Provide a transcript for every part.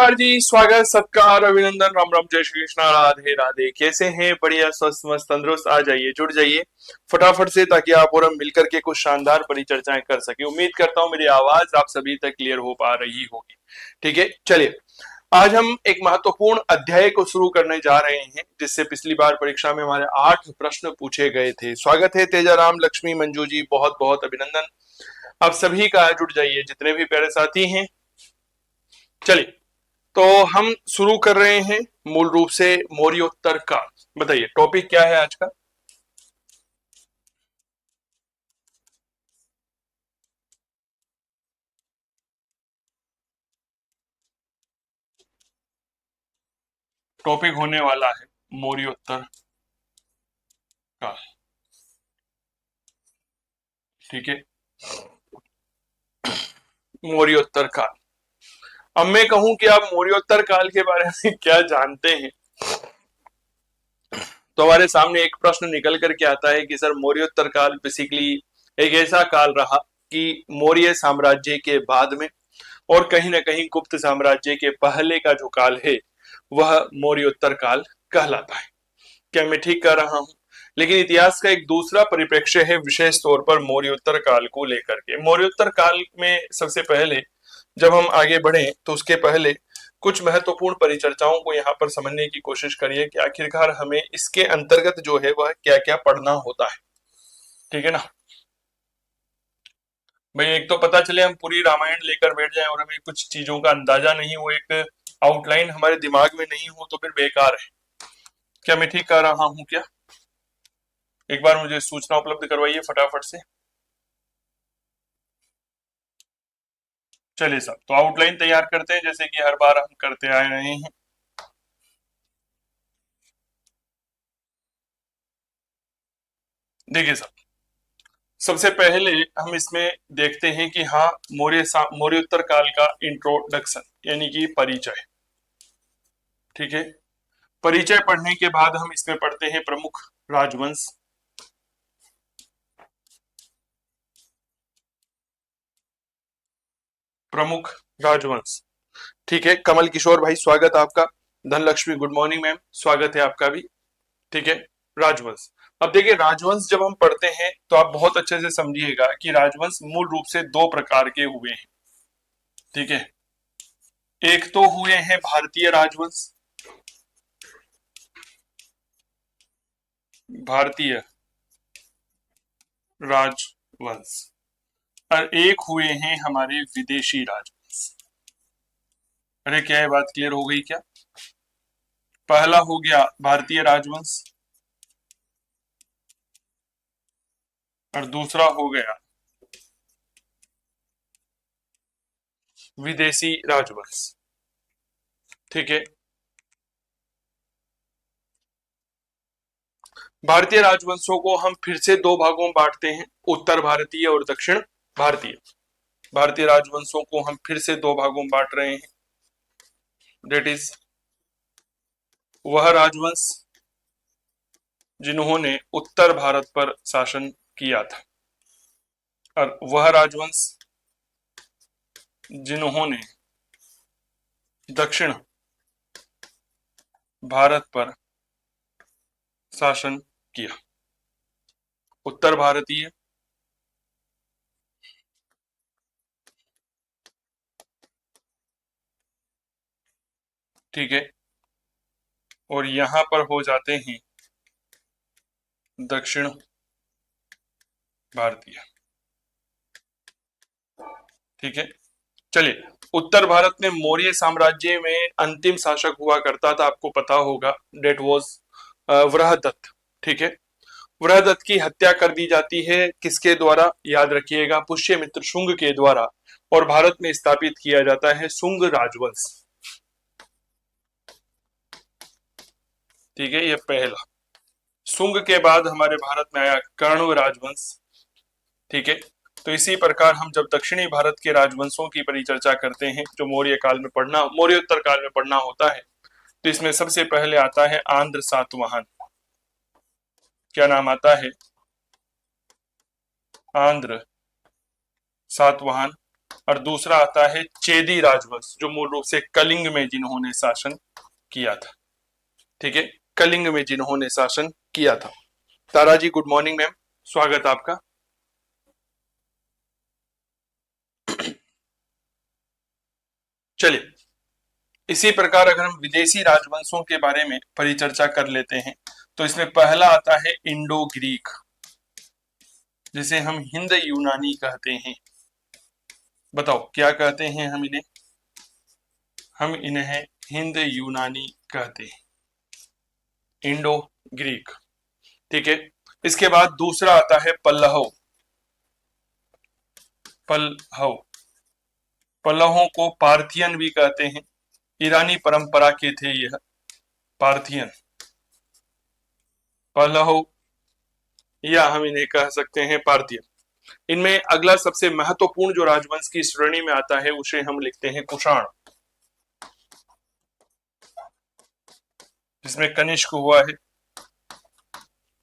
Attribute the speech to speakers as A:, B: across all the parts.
A: नमस्कार जी, स्वागत सत्कार अभिनंदन राम राम जय श्री कृष्णा राधे राधे। कैसे हैं? बढ़िया, स्वस्थ मस्त तंदुरुस्त। आ जाइए, जुड़ जाइए फटाफट से, ताकि आप और हम मिलकर के कुछ शानदार परिचर्चाएं कर सके। उम्मीद करता हूं मेरी आवाज आप सभी तक क्लियर हो पा रही होगी। ठीक है, चलिए आज हम एक महत्वपूर्ण अध्याय को शुरू करने जा रहे हैं, जिससे पिछली बार परीक्षा में हमारे 8 प्रश्न पूछे गए थे। स्वागत है तेजाराम, लक्ष्मी, मंजू जी, बहुत बहुत अभिनंदन आप सभी का। जुड़ जाइए जितने भी प्यारे साथी हैं। चलिए, तो हम शुरू कर रहे हैं मूल रूप से मौर्योत्तर काल। बताइए टॉपिक क्या है आज का? टॉपिक होने वाला है मौर्योत्तर काल। ठीक है, मौर्योत्तर काल। अब मैं कहूं कि आप मौर्योत्तर काल के बारे में क्या जानते हैं, तो हमारे सामने एक प्रश्न निकल करके आता है कि सर मौर्योत्तर काल बेसिकली एक ऐसा काल रहा कि मौर्य साम्राज्य के बाद में और कहीं ना कहीं गुप्त साम्राज्य के पहले का जो काल है वह मौर्योत्तर काल कहलाता है। क्या मैं ठीक कर रहा हूं? लेकिन इतिहास का एक दूसरा परिप्रेक्ष्य है विशेष तौर पर मौर्योत्तर काल को लेकर के। मौर्योत्तर काल में सबसे पहले जब हम आगे बढ़े तो उसके पहले कुछ महत्वपूर्ण परिचर्चाओं को यहाँ पर समझने की कोशिश करिए कि आखिरकार हमें इसके अंतर्गत जो है वह क्या क्या पढ़ना होता है। ठीक है ना भाई, एक तो पता चले हम पूरी रामायण लेकर बैठ जाएं और हमें कुछ चीजों का अंदाजा नहीं हो, एक आउटलाइन हमारे दिमाग में नहीं हो, तो फिर बेकार है। क्या मैं ठीक कर रहा हूं क्या? एक बार मुझे सूचना उपलब्ध करवाइए फटाफट से। चलिए साहब, तो आउटलाइन तैयार करते हैं जैसे कि हर बार हम करते आए रहे हैं। देखिए साहब, सबसे पहले हम इसमें देखते हैं कि हाँ, मौर्योत्तर काल का इंट्रोडक्शन यानी कि परिचय। ठीक है, परिचय पढ़ने के बाद हम इसमें पढ़ते हैं प्रमुख राजवंश। प्रमुख राजवंश। ठीक है, कमल किशोर भाई स्वागत आपका। धनलक्ष्मी गुड मॉर्निंग मैम, स्वागत है आपका भी। ठीक है, राजवंश। अब देखिए, राजवंश जब हम पढ़ते हैं तो आप बहुत अच्छे से समझिएगा कि राजवंश मूल रूप से दो प्रकार के हुए हैं। ठीक है, एक तो हुए हैं भारतीय राजवंश, भारतीय राजवंश, और एक हुए हैं हमारे विदेशी राजवंश। अरे क्या ये बात क्लियर हो गई क्या? पहला हो गया भारतीय राजवंश और दूसरा हो गया विदेशी राजवंश। ठीक है, भारतीय राजवंशों को हम फिर से दो भागों में बांटते हैं, उत्तर भारतीय और दक्षिण भारतीय। भारतीय राजवंशों को हम फिर से दो भागों में बांट रहे हैं। डेट इज वह राजवंश जिन्होंने उत्तर भारत पर शासन किया था, और वह राजवंश जिन्होंने दक्षिण भारत पर शासन किया। उत्तर भारतीय, ठीक है, और यहां पर हो जाते हैं दक्षिण भारतीय। ठीक है, चलिए, उत्तर भारत में मौर्य साम्राज्य में अंतिम शासक हुआ करता था, आपको पता होगा, डेट वॉज वृहदत्त। ठीक है, वृहदत्त की हत्या कर दी जाती है किसके द्वारा? याद रखिएगा, पुष्यमित्र शुंग के द्वारा, और भारत में स्थापित किया जाता है शुंग राजवंश। ठीक है, यह पहला। शुंग के बाद हमारे भारत में आया कर्ण राजवंश। ठीक है, तो इसी प्रकार हम जब दक्षिणी भारत के राजवंशों की परिचर्चा करते हैं जो मौर्य काल में पढ़ना, मौर्योत्तर काल में पढ़ना होता है, तो इसमें सबसे पहले आता है आंध्र सातवाहन। क्या नाम आता है? आंध्र सातवाहन। और दूसरा आता है चेदी राजवंश, जो मूल रूप से कलिंग में जिन्होंने शासन किया था। ठीक है, कलिंग में जिन्होंने शासन किया था। तारा जी गुड मॉर्निंग मैम, स्वागत आपका। चलिए, इसी प्रकार अगर हम विदेशी राजवंशों के बारे में परिचर्चा कर लेते हैं तो इसमें पहला आता है इंडो ग्रीक, जिसे हम हिंद यूनानी कहते हैं। बताओ क्या कहते हैं हम इन्हें? हम इन्हें हिंद यूनानी कहते हैं, इंडो ग्रीक। ठीक है, इसके बाद दूसरा आता है पल्लव। पल्लव, पल्लवों को पार्थियन भी कहते हैं, ईरानी परंपरा के थे यह पार्थियन। पल्लव या हम इन्हें कह सकते हैं पार्थियन। इनमें अगला सबसे महत्वपूर्ण जो राजवंश की श्रेणी में आता है उसे हम लिखते हैं कुषाण, जिसमें कनिष्क हुआ है।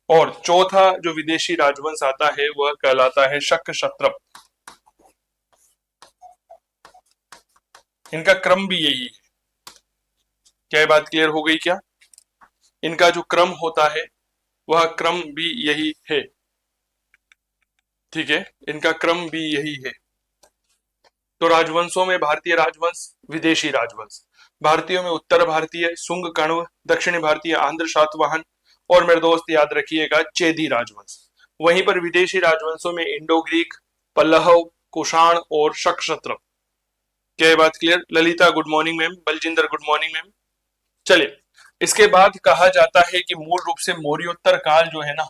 A: और चौथा जो विदेशी राजवंश आता है वह कहलाता है शक क्षत्रप। इनका क्रम भी यही है। क्या ये बात क्लियर हो गई क्या? इनका जो क्रम होता है वह क्रम भी यही है। ठीक है, इनका क्रम भी यही है। तो राजवंशों में भारतीय राजवंश, विदेशी राजवंश। भारतीयों में उत्तर भारतीय शुंग कण्व, दक्षिण भारतीय आंध्र सातवाहन और मेरे दोस्त याद रखिएगा चेदी राजवंश। वहीं पर विदेशी राजवंशों में इंडो ग्रीक, पल्लव, कुषाण और शक क्षत्रप। क्या बात clear? Lalita good morning ma'am, Baljinder good morning ma'am. चलिए, इसके बाद कहा जाता है कि मूल रूप से मौर्योत्तर काल जो है ना,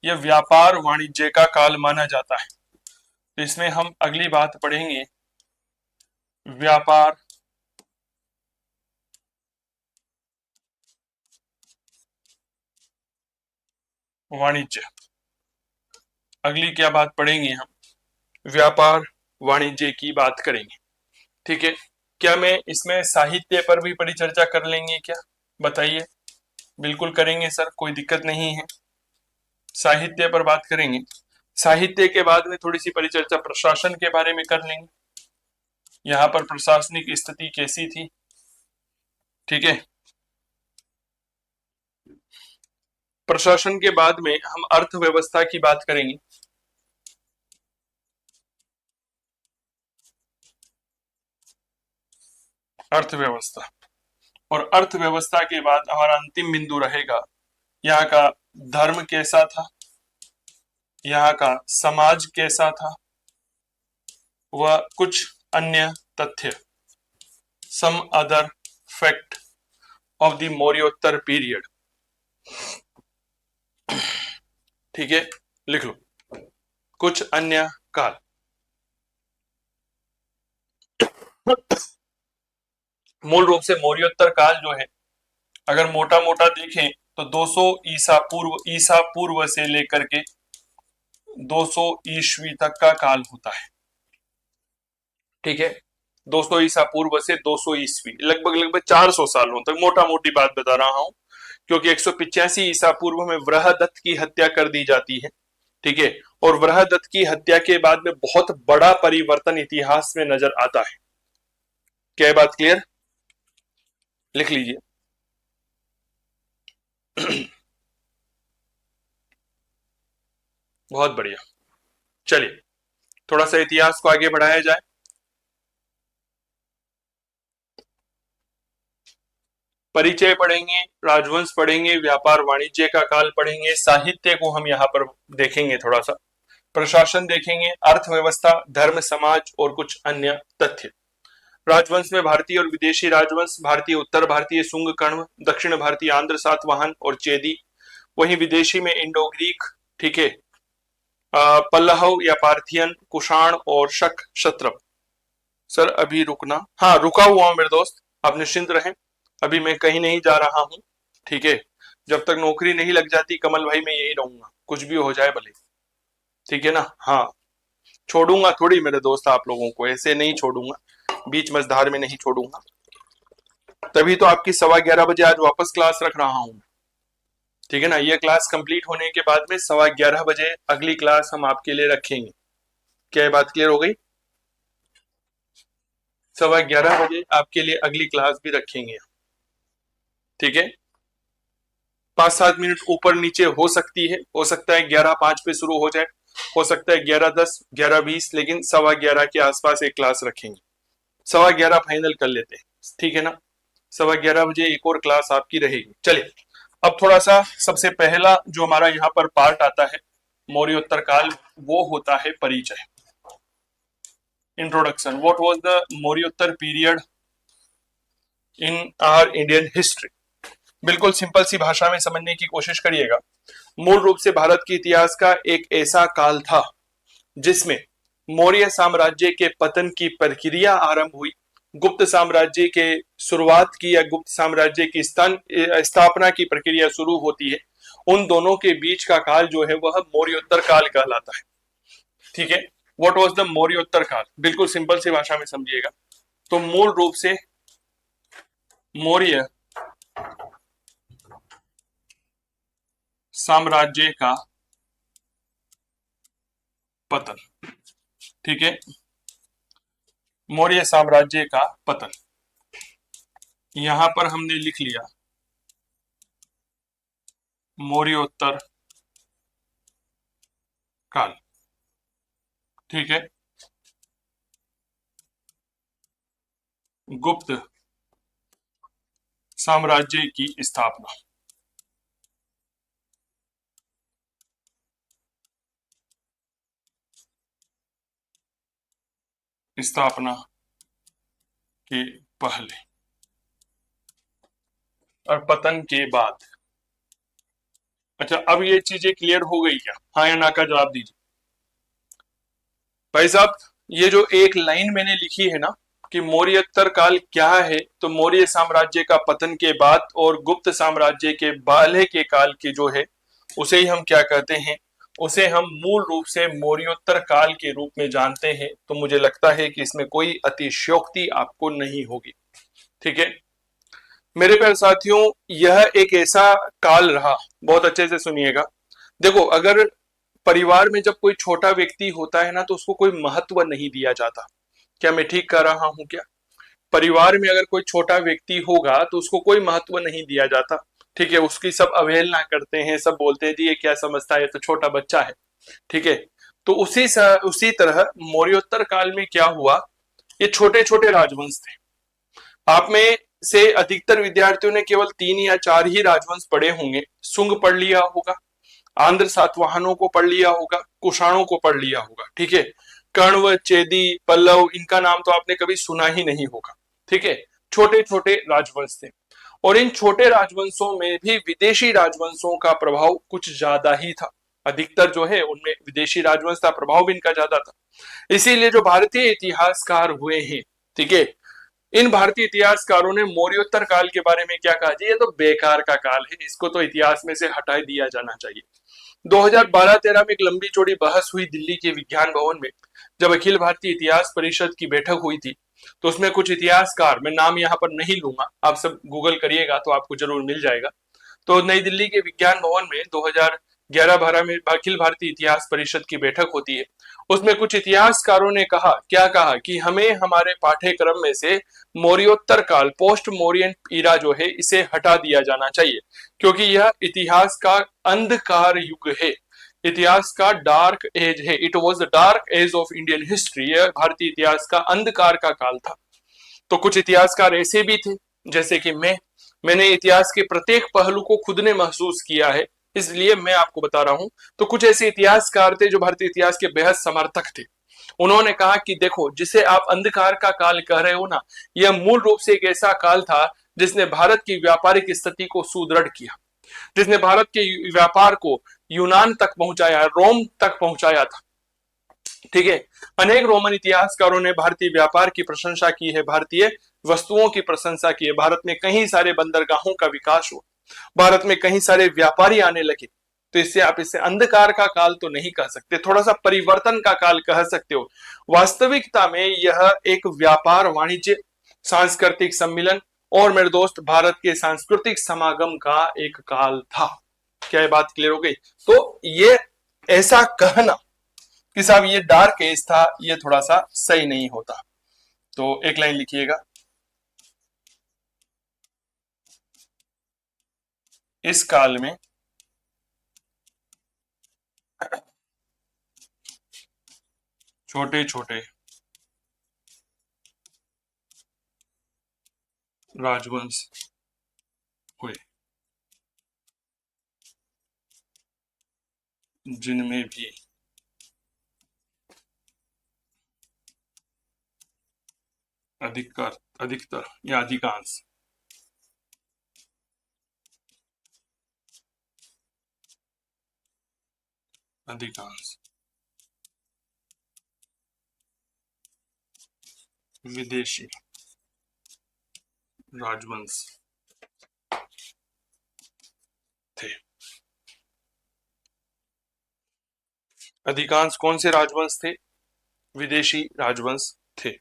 A: यह व्यापार वाणिज्य का काल माना जाता है। तो इसमें हम अगली बात पढ़ेंगे व्यापार वाणिज्य। अगली क्या बात पढ़ेंगे हम? व्यापार वाणिज्य की बात करेंगे। ठीक है, क्या मैं इसमें साहित्य पर भी परिचर्चा कर लेंगे क्या? बताइए। बिल्कुल करेंगे सर, कोई दिक्कत नहीं है, साहित्य पर बात करेंगे। साहित्य के बाद में थोड़ी सी परिचर्चा प्रशासन के बारे में कर लेंगे, यहाँ पर प्रशासनिक स्थिति कैसी थी। ठीक है, प्रशासन के बाद में हम अर्थव्यवस्था की बात करेंगे। अर्थव्यवस्था, और अर्थव्यवस्था के बाद हमारा अंतिम बिंदु रहेगा यहाँ का धर्म कैसा था, यहाँ का समाज कैसा था, वह कुछ अन्य तथ्य, some other fact of the मौर्योत्तर पीरियड। ठीक है, लिख लो, कुछ अन्य काल। मूल रूप से मौर्योत्तर काल जो है, अगर मोटा मोटा देखें तो 200 ईसा पूर्व से लेकर के 200 ईस्वी तक का काल होता है। ठीक है, 200 ईसा पूर्व से 200 ईस्वी, लगभग लगभग 400 सालों तक, मोटा मोटी बात बता रहा हूं, क्योंकि 185 ईसा पूर्व में वृहदत्त की हत्या कर दी जाती है। ठीक है, और वृहदत्त की हत्या के बाद में बहुत बड़ा परिवर्तन इतिहास में नजर आता है। क्या बात क्लियर? लिख लीजिए। बहुत बढ़िया। चलिए, थोड़ा सा इतिहास को आगे बढ़ाया जाए। परिचय पढ़ेंगे, राजवंश पढ़ेंगे, व्यापार वाणिज्य का काल पढ़ेंगे, साहित्य को हम यहाँ पर देखेंगे थोड़ा सा, प्रशासन देखेंगे, अर्थव्यवस्था, धर्म, समाज और कुछ अन्य तथ्य। राजवंश में भारतीय और विदेशी राजवंश, भारतीय उत्तर भारतीय शुंग कण्व, दक्षिण भारतीय आंध्र सातवाहन और चेदी। वहीं विदेशी में इंडो ग्रीक, ठीक है, पल्लव या पार्थियन, कुषाण और शक क्षत्रप। सर अभी रुकना, हाँ रुका हुआ हूं मेरे दोस्त, आप निश्चिंत रहें, अभी मैं कहीं नहीं जा रहा हूं। ठीक है, जब तक नौकरी नहीं लग जाती कमल भाई मैं यही रहूंगा, कुछ भी हो जाए भले। ठीक है ना? हाँ, छोड़ूंगा थोड़ी मेरे दोस्त आप लोगों को, ऐसे नहीं छोड़ूंगा, बीच मझधार में नहीं छोड़ूंगा। तभी तो आपकी 11:15 बजे आज वापस क्लास रख रहा हूं। ठीक है ना, ये क्लास कंप्लीट होने के बाद में 11:15 बजे अगली क्लास हम आपके लिए रखेंगे। क्या ये बात क्लियर हो गई? 11:15 बजे आपके लिए अगली क्लास भी रखेंगे, ठीक है। 5-7 मिनट ऊपर नीचे हो सकती है, हो सकता है 11:05 पे शुरू हो जाए, हो सकता है 11:10, 11:20, लेकिन 11:15 के आसपास एक क्लास रखेंगे। 11:15 फाइनल कर लेते हैं, ठीक है ना। 11:15 बजे एक और क्लास आपकी रहेगी। चलिए अब थोड़ा सा सबसे पहला जो हमारा यहाँ पर पार्ट आता है मौर्योत्तर काल, वो होता है परिचय, इंट्रोडक्शन। व्हाट वाज द मौर्योत्तर period in our Indian history. बिल्कुल सिंपल सी भाषा में समझने की कोशिश करिएगा। मूल रूप से भारत के इतिहास का एक ऐसा काल था जिसमें मौर्य साम्राज्य के पतन की प्रक्रिया आरंभ हुई, गुप्त साम्राज्य के शुरुआत की या गुप्त साम्राज्य की स्थापना की प्रक्रिया शुरू होती है। उन दोनों के बीच का काल जो है वह मौर्योत्तर काल कहलाता है, ठीक है। व्हाट वाज द मौर्योत्तर काल, बिल्कुल सिंपल सी भाषा में समझिएगा। तो मूल रूप से मौर्य साम्राज्य का पतन, ठीक है, मौर्य साम्राज्य का पतन। यहां पर हमने लिख लिया मौर्योत्तर काल, ठीक है। गुप्त साम्राज्य की स्थापना, स्थापना के पहले और पतन के बाद। अच्छा, अब ये चीजें क्लियर हो गई क्या? हाँ या ना का जवाब दीजिए भाई साहब। ये जो एक लाइन मैंने लिखी है ना कि मौर्योत्तर काल क्या है, तो मौर्य साम्राज्य का पतन के बाद और गुप्त साम्राज्य के बाले के काल की जो है उसे ही हम क्या कहते हैं, उसे हम मूल रूप से मौर्योत्तर काल के रूप में जानते हैं। तो मुझे लगता है कि इसमें कोई अतिशयोक्ति आपको नहीं होगी, ठीक है मेरे प्यारे साथियों। यह एक ऐसा काल रहा, बहुत अच्छे से सुनिएगा। देखो, अगर परिवार में जब कोई छोटा व्यक्ति होता है ना तो उसको कोई महत्व नहीं दिया जाता। क्या मैं ठीक कर रहा हूं क्या? परिवार में अगर कोई छोटा व्यक्ति होगा तो उसको कोई महत्व नहीं दिया जाता, ठीक है। उसकी सब अवहेलना करते हैं, सब बोलते हैं जी ये क्या समझता है, तो छोटा बच्चा है, ठीक है। तो उसी तरह मौर्योत्तर काल में क्या हुआ, ये छोटे छोटे राजवंश थे। आप में से अधिकतर विद्यार्थियों ने केवल 3 या 4 ही राजवंश पढ़े होंगे। सुंग पढ़ लिया होगा, आंध्र सातवाहनों को पढ़ लिया होगा, कुषाणों को पढ़ लिया होगा, ठीक है। कण्व, चेदी, पल्लव, इनका नाम तो आपने कभी सुना ही नहीं होगा, ठीक है। छोटे छोटे राजवंश थे और इन छोटे राजवंशों में भी विदेशी राजवंशों का प्रभाव कुछ ज्यादा ही था। अधिकतर जो है उनमें विदेशी राजवंश था, प्रभाव भी इनका ज्यादा था। इसीलिए जो भारतीय इतिहासकार हुए हैं, ठीक है, इन भारतीय इतिहासकारों ने मौर्योत्तर काल के बारे में क्या कहा जी, ये तो बेकार का काल है, इसको तो इतिहास में से हटा दिया जाना चाहिए। 2012-13 में एक लंबी चौड़ी बहस हुई दिल्ली के विज्ञान भवन में, जब अखिल भारतीय इतिहास परिषद की बैठक हुई थी। तो उसमें कुछ इतिहासकार, मैं नाम यहाँ पर नहीं लूंगा, आप सब गूगल करिएगा तो आपको जरूर मिल जाएगा। तो नई दिल्ली के विज्ञान भवन में 2011-12 में अखिल भारतीय इतिहास परिषद की बैठक होती है। उसमें कुछ इतिहासकारों ने कहा, क्या कहा कि हमें हमारे पाठ्यक्रम में से मौर्योत्तर काल, पोस्ट मौर्यन इरा जो है इसे हटा दिया जाना चाहिए, क्योंकि यह इतिहास का अंधकार युग है, इतिहास का डार्क एज है। It was the dark age of Indian history, यह भारतीय इतिहास का अंधकार का काल था। तो कुछ इतिहासकार ऐसे भी थे जैसे कि मैंने इतिहास के प्रत्येक पहलू को खुद ने महसूस किया है, इसलिए मैं आपको बता रहा हूं। तो कुछ ऐसे इतिहासकार थे जो भारतीय इतिहास के बेहद समर्थक थे। उन्होंने कहा कि देखो, जिसे आप अंधकार का काल कह रहे हो ना, यह मूल रूप से एक ऐसा काल था जिसने भारत की व्यापारिक स्थिति को सुदृढ़ किया, जिसने भारत के व्यापार को यूनान तक पहुंचाया, रोम तक पहुंचाया था, ठीक है। अनेक रोमन इतिहासकारों ने भारतीय व्यापार की प्रशंसा की है, भारतीय वस्तुओं की प्रशंसा की है। भारत में कई सारे बंदरगाहों का विकास हुआ, भारत में कई सारे व्यापारी आने लगे। तो इससे आप इसे अंधकार का काल तो नहीं कह सकते, थोड़ा सा परिवर्तन का काल कह सकते हो। वास्तविकता में यह एक व्यापार, वाणिज्य, सांस्कृतिक सम्मिलन और मेरे दोस्त भारत के सांस्कृतिक समागम का एक काल था। क्या ये बात क्लियर हो गई? तो ये ऐसा कहना कि साहब ये डार्क एज था, ये थोड़ा सा सही नहीं होता। तो एक लाइन लिखिएगा, इस काल में छोटे छोटे राजवंश हुए, जिनमें भी अधिकतर या अधिकांश विदेशी राजवंश थे। अधिकांश कौन से राजवंश थे? विदेशी राजवंश थे।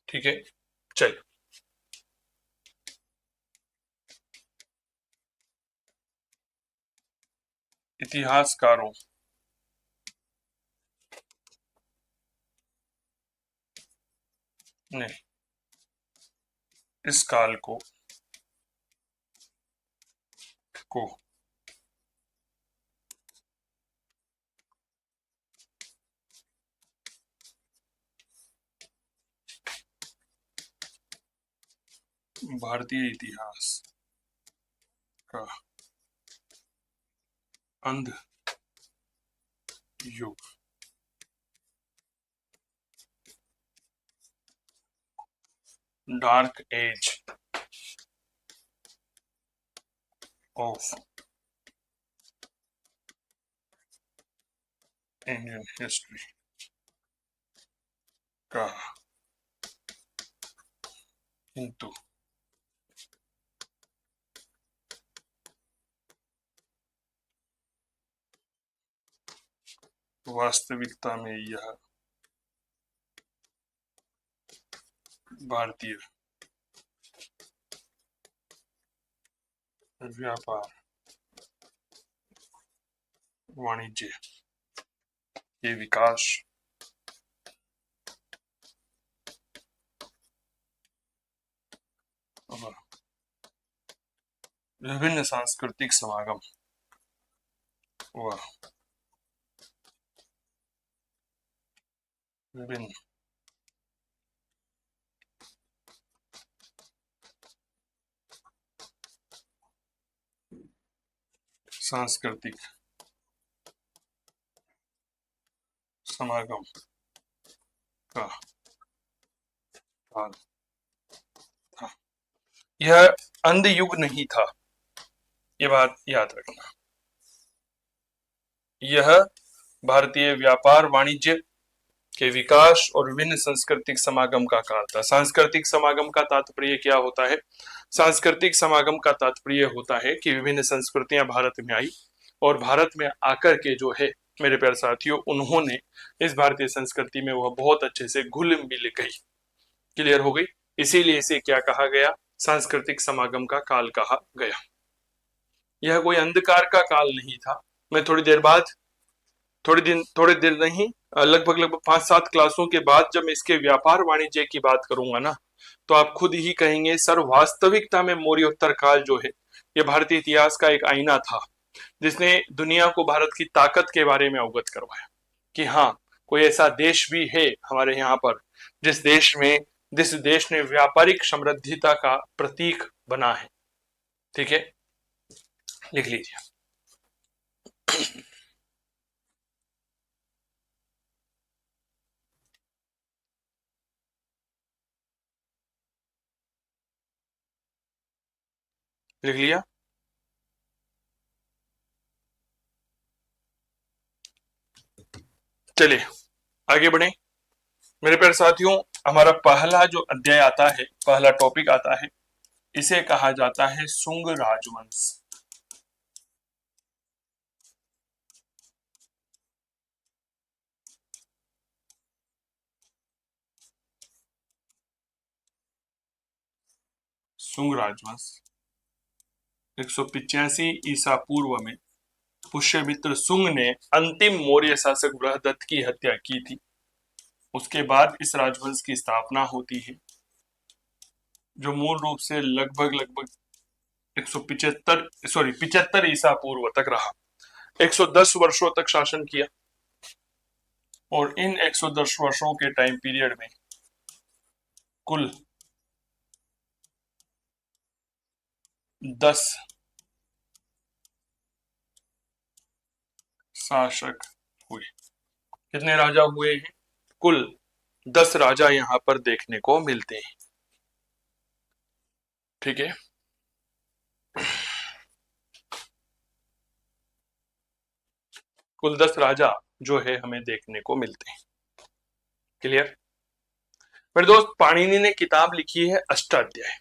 A: ठीक है, चलिए। इतिहासकारों ने इस काल को भारतीय इतिहास का अंध युग, dark age of Indian history कहा, किंतु वास्तविकता में यह भारतीय व्यापार वाणिज्य के विकास और विभिन्न सांस्कृतिक समागम व विभिन्न सांस्कृतिक समागम का काल था। यह अंध युग नहीं था, ये बात याद रखना। यह भारतीय व्यापार वाणिज्य के विकास और विभिन्न सांस्कृतिक समागम का काल था। सांस्कृतिक समागम का तात्पर्य क्या होता है? सांस्कृतिक समागम का तात्पर्य होता है कि विभिन्न संस्कृतियां भारत में आई और भारत में आकर के जो है मेरे प्यारे साथियों, उन्होंने इस भारतीय संस्कृति में वह बहुत अच्छे से घुल मिल गई। क्लियर हो गई? इसीलिए इसे क्या कहा गया? सांस्कृतिक समागम का काल कहा गया। यह कोई अंधकार का काल नहीं था। मैं थोड़ी देर नहीं, लगभग 5-7 क्लासों के बाद जब मैं इसके व्यापार वाणिज्य की बात करूंगा ना, तो आप खुद ही कहेंगे सर, वास्तविकता में मौर्योत्तर काल जो है ये भारतीय इतिहास का एक आईना था, जिसने दुनिया को भारत की ताकत के बारे में अवगत करवाया कि हाँ, कोई ऐसा देश भी है हमारे यहाँ पर जिस देश ने व्यापारिक समृद्धिता का प्रतीक बना है। ठीक है, लिख लीजिए। लिख लिया? चलिए आगे बढ़े मेरे प्यारे साथियों। हमारा पहला जो अध्याय आता है, पहला टॉपिक आता है, इसे कहा जाता है सुंग राजवंश। सुंग राजवंश 185 ईसा पूर्व में पुष्यमित्र सुंग ने अंतिम मौर्य शासक बृहदत्त की हत्या की थी। उसके बाद इस राजवंश की स्थापना होती है, जो मूल रूप से लगभग 75 ईसा पूर्व तक रहा। 110 वर्षों तक शासन किया और इन 110 वर्षों के टाइम पीरियड में कुल 10 शासक हुए। कितने राजा हुए हैं? कुल 10 राजा यहां पर देखने को मिलते हैं। ठीक है, कुल 10 राजा जो है हमें देखने को मिलते हैं। क्लियर? मेरे दोस्त, पाणिनि ने किताब लिखी है अष्टाध्याय।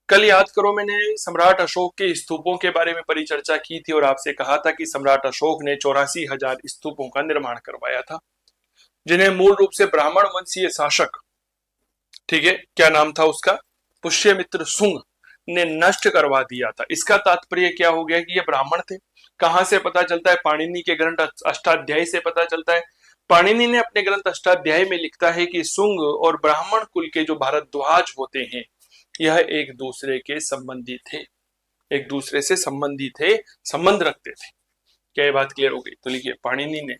A: कल याद करो, मैंने सम्राट अशोक के स्तूपों के बारे में परिचर्चा की थी और आपसे कहा था कि सम्राट अशोक ने 84,000 स्तूपों का निर्माण करवाया था, जिन्हें मूल रूप से ब्राह्मण वंशीय शासक, ठीक है, क्या नाम था उसका, पुष्यमित्र सुंग ने नष्ट करवा दिया था। इसका तात्पर्य क्या हो गया कि ये ब्राह्मण थे। कहां से पता चलता है? पाणिनि के ग्रंथ अष्टाध्याय से पता चलता है। पाणिनि ने अपने ग्रंथ अष्टाध्याय में लिखता है कि सुंग और ब्राह्मण कुल के जो भारद्वाज होते हैं, यह एक दूसरे के संबंधी थे, एक दूसरे से संबंधी थे, संबंध रखते थे। क्या ये बात क्लियर हो गई? तो लिखिए, पाणिनि ने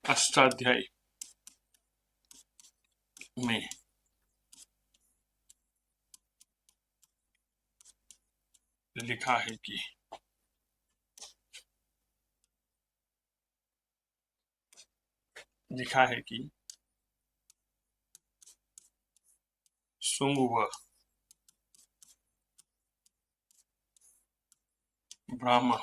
A: अष्टाध्यायी में लिखा है कि सुंग व ब्राह्मण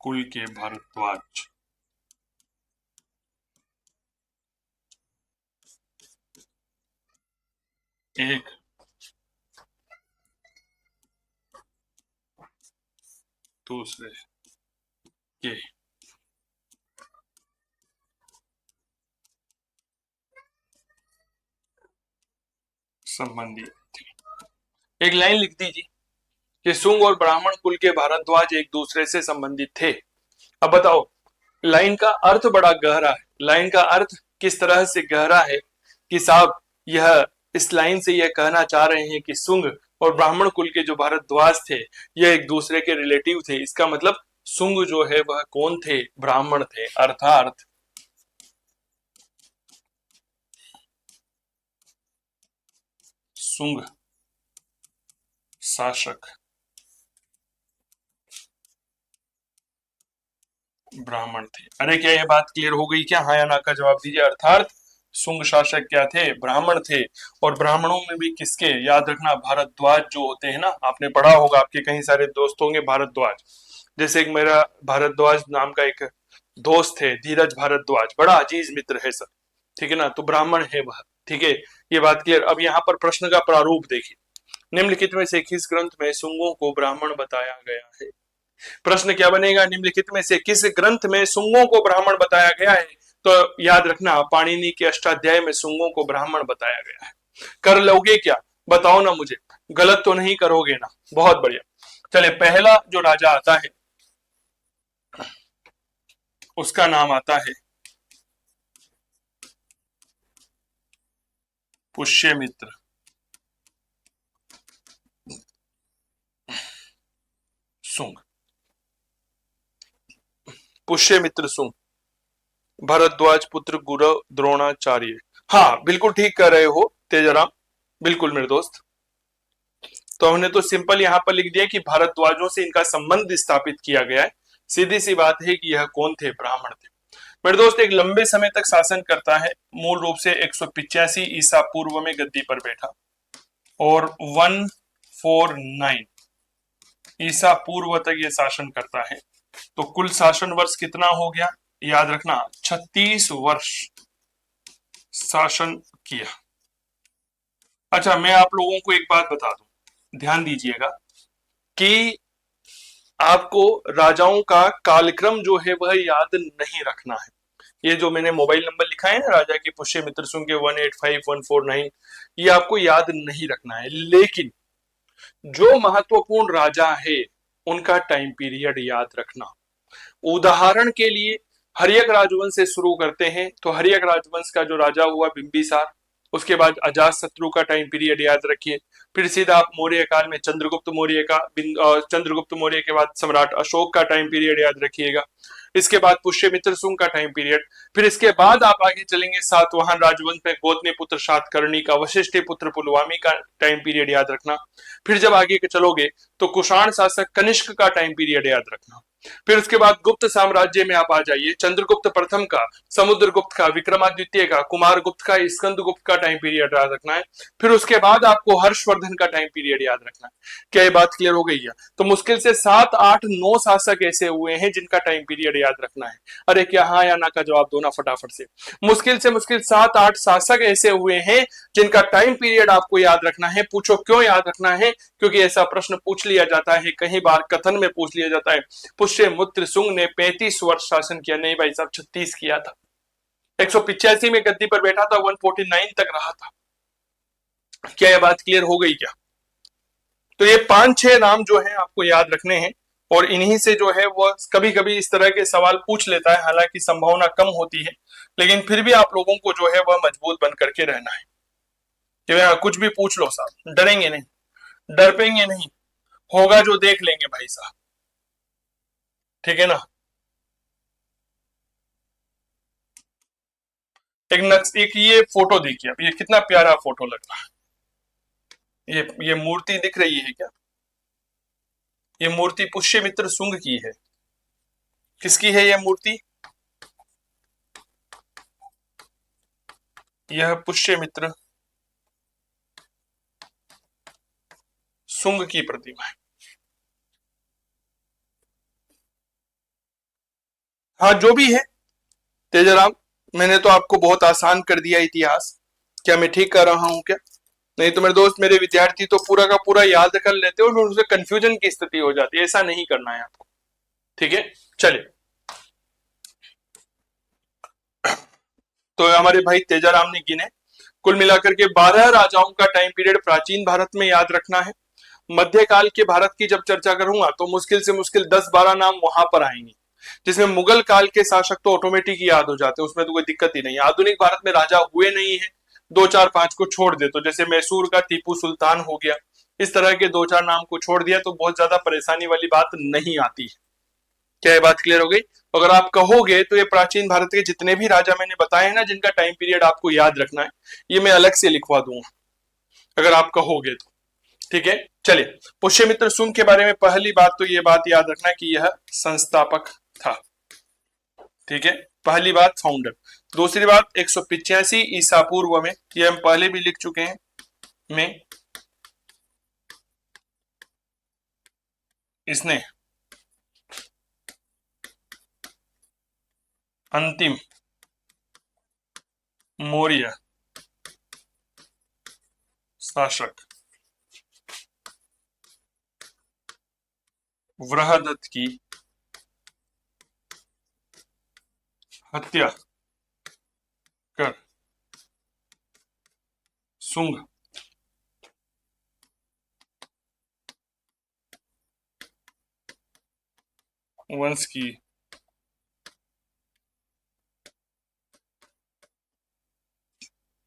A: कुल के भारद्वाज एक दूसरे के संबंधी थे। एक लाइन लिख दीजिए कि सुंग और ब्राह्मण कुल के भारद्वाज एक दूसरे से संबंधित थे। अब बताओ, लाइन का अर्थ बड़ा गहरा है। लाइन का अर्थ किस तरह से गहरा है कि साहब यह इस लाइन से यह कहना चाह रहे हैं कि सुंग और ब्राह्मण कुल के जो भारद्वाज थे, यह एक दूसरे के रिलेटिव थे। इसका मतलब सुंग जो है वह कौन थे? ब्राह्मण थे। अर्थात सुंग शासक ब्राह्मण थे। अरे क्या यह बात क्लियर हो गई क्या? हाँ या ना का जवाब दीजिए। अर्थात सुंग शासक क्या थे? ब्राह्मण थे। और ब्राह्मणों में भी किसके? याद रखना, भारद्वाज जो होते हैं ना, आपने पढ़ा होगा, आपके कई सारे दोस्त होंगे भारद्वाज। जैसे एक मेरा भारद्वाज नाम का एक दोस्त है, धीरज भारद्वाज, बड़ा अजीज मित्र है सर, ठीक है ना, तो ब्राह्मण है वह। ठीक है, ये बात क्लियर। अब यहाँ पर प्रश्न का प्रारूप देखिए, निम्नलिखित में से किस ग्रंथ में सुंगों को ब्राह्मण बताया गया है? प्रश्न क्या बनेगा? निम्नलिखित में से किस ग्रंथ में सुंगों को ब्राह्मण बताया गया है? तो याद रखना, पाणिनि के अष्टाध्याय में सुंगों को ब्राह्मण बताया गया है। कर लोगे क्या? बताओ ना मुझे, गलत तो नहीं करोगे ना? बहुत बढ़िया। चले, पहला जो राजा आता है उसका नाम आता है पुष्यमित्र सुंग। पुष्यमित्र सुंग, भरद्वाज पुत्र गुरु द्रोणाचार्य। हाँ, बिल्कुल ठीक कर रहे हो तेजराम, बिल्कुल मेरे दोस्त। तो हमने तो सिंपल यहाँ पर लिख दिया कि भारद्वाजों से इनका संबंध स्थापित किया गया है। सीधी सी बात है कि यह कौन थे? ब्राह्मण थे। मेरे दोस्त, एक लंबे समय तक शासन करता है, मूल रूप से 185 ईसा पूर्व में गद्दी पर बैठा और 149 ईसा पूर्व तक यह शासन करता है। तो कुल शासन वर्ष कितना हो गया? याद रखना, 36 वर्ष शासन किया। अच्छा, मैं आप लोगों को एक बात बता दूं, ध्यान दीजिएगा कि आपको राजाओं का कालक्रम जो है वह याद नहीं रखना है। ये जो मैंने मोबाइल नंबर लिखा है ना, राजा के पुष्यमित्र सुंग के 185149, ये आपको याद नहीं रखना है, लेकिन जो महत्वपूर्ण राजा है उनका टाइम पीरियड याद रखना। उदाहरण के लिए हर्यक राजवंश से शुरू करते हैं तो हर्यक राजवंश का जो राजा हुआ बिंबिसार, उसके बाद अजात शत्रु का टाइम पीरियड याद रखिए। फिर सीधा आप मौर्य काल में चंद्रगुप्त मौर्य का, चंद्रगुप्त मौर्य के बाद सम्राट अशोक का टाइम पीरियड याद रखिएगा। इसके बाद पुष्यमित्र सुंग का टाइम पीरियड। फिर इसके बाद आप आगे चलेंगे सातवाहन राजवंश में गोतनी पुत्र सातकर्णी का, वशिष्ठ पुत्र पुलवामी का टाइम पीरियड याद रखना। फिर जब आगे के चलोगे तो कुषाण शासक कनिष्क का टाइम पीरियड याद रखना। फिर उसके बाद गुप्त साम्राज्य में आप आ जाइए, चंद्रगुप्त प्रथम का, समुद्रगुप्त का, विक्रमादित्य का, कुमारगुप्त का, स्कंदगुप्त का टाइम पीरियड याद रखना है। फिर उसके बाद आपको हर्षवर्धन का टाइम पीरियड याद रखना है। क्या ये बात क्लियर हो गई है? तो मुश्किल से 7, 8, 9 शासक ऐसे हुए हैं जिनका टाइम पीरियड याद रखना है। अरे क्या हाँ या ना का जवाब दो ना फटाफट से। मुश्किल 7, 8 शासक ऐसे हुए हैं जिनका टाइम पीरियड आपको याद रखना है। पूछो क्यों याद रखना है? क्योंकि ऐसा प्रश्न पूछ लिया जाता है, कई बार कथन में पूछ लिया जाता है, पुष्यमित्र सुंग ने 35 वर्ष शासन किया। नहीं भाई साहब, 36 किया था। 185 में गद्दी पर बैठा था, 149 तक रहा था। क्या यह बात क्लियर हो गई क्या? तो ये 5-6 नाम जो है आपको याद रखने हैं, और इन्हीं से जो है वो कभी कभी इस तरह के सवाल पूछ लेता है, हालांकि संभावना कम होती है, लेकिन फिर भी आप लोगों को जो है वह मजबूत बन करके रहना है कि कुछ भी पूछ लो साहब, डरेंगे नहीं, डरपेंगे नहीं, होगा जो देख लेंगे भाई साहब, ठीक है ना। एक ये फोटो देखिए, अब ये कितना प्यारा फोटो लग रहा है। ये मूर्ति दिख रही है क्या? ये मूर्ति पुष्यमित्र सुंग की है। किसकी है ये मूर्ति? यह पुष्यमित्र सुंग की प्रतिमा है। हाँ जो भी है तेजाराम, मैंने तो आपको बहुत आसान कर दिया इतिहास। क्या मैं ठीक कर रहा हूं क्या? नहीं तो मेरे दोस्त, मेरे विद्यार्थी तो पूरा का पूरा याद कर लेते और उनसे कंफ्यूजन की स्थिति हो जाती है। ऐसा नहीं करना है आपको, ठीक है। चलिए, तो हमारे भाई तेजाराम ने गिने, कुल मिलाकर के 12 राजाओं का टाइम पीरियड प्राचीन भारत में याद रखना है। मध्यकाल के भारत की जब चर्चा करूंगा तो मुश्किल से मुश्किल 10-12 नाम वहां पर आएंगे, जिसमें मुगल काल के शासक तो ऑटोमेटिक ही याद हो जाते हैं, उसमें तो कोई दिक्कत ही नहीं है। आधुनिक भारत में राजा हुए नहीं है, 2-4-5 को छोड़ दे, तो जैसे मैसूर का टीपू सुल्तान हो गया, इस तरह के 2-4 नाम को छोड़ दिया तो बहुत ज्यादा परेशानी वाली बात नहीं आती है। क्या ये बात क्लियर हो गई? अगर आप कहोगे तो ये प्राचीन भारत के जितने भी राजा मैंने बताए हैं ना, जिनका टाइम पीरियड आपको याद रखना है, ये मैं अलग से लिखवा दूंगा अगर आप कहोगे तो, ठीक है। चलिए, पुष्यमित्र सुंग के बारे में पहली बात तो ये बात याद रखना कि यह संस्थापक था, ठीक है, पहली बात फाउंडर। दूसरी बात 185 ईसा पूर्व में, ये हम पहले भी लिख चुके हैं, में इसने अंतिम मौर्य शासक वृहदत्त की हत्या कर सुंग वंश की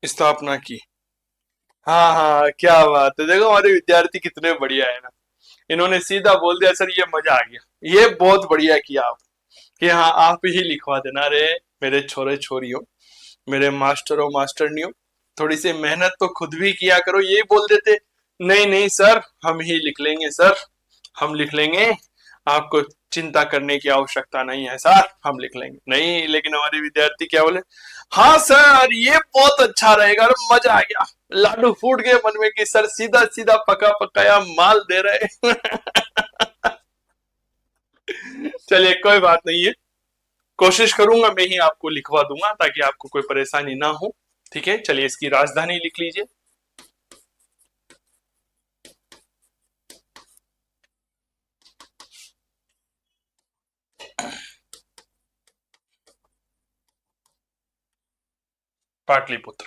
A: स्थापना की। हाँ हाँ, क्या बात है, देखो हमारे विद्यार्थी कितने बढ़िया है ना, इन्होंने सीधा बोल दिया सर, ये मजा आ गया, ये बहुत बढ़िया किया आप कि हाँ आप ही लिखवा देना। अरे मेरे छोरे छोरियों, मेरे मास्टरों मास्टरनियों, थोड़ी सी मेहनत तो खुद भी किया करो। ये बोल देते नहीं नहीं सर हम ही लिख लेंगे, सर हम लिख लेंगे, आपको चिंता करने की आवश्यकता नहीं है सर, हम लिख लेंगे। नहीं, लेकिन हमारे विद्यार्थी क्या बोले, हाँ सर ये बहुत अच्छा रहेगा, मजा आ गया, लाडू फूट गए मन में कि सर सीधा सीधा पका पकाया माल दे रहे। चलिए कोई बात नहीं है, कोशिश करूंगा मैं ही आपको लिखवा दूंगा ताकि आपको कोई परेशानी ना हो, ठीक है। चलिए इसकी राजधानी लिख लीजिए, पाटलिपुत्र।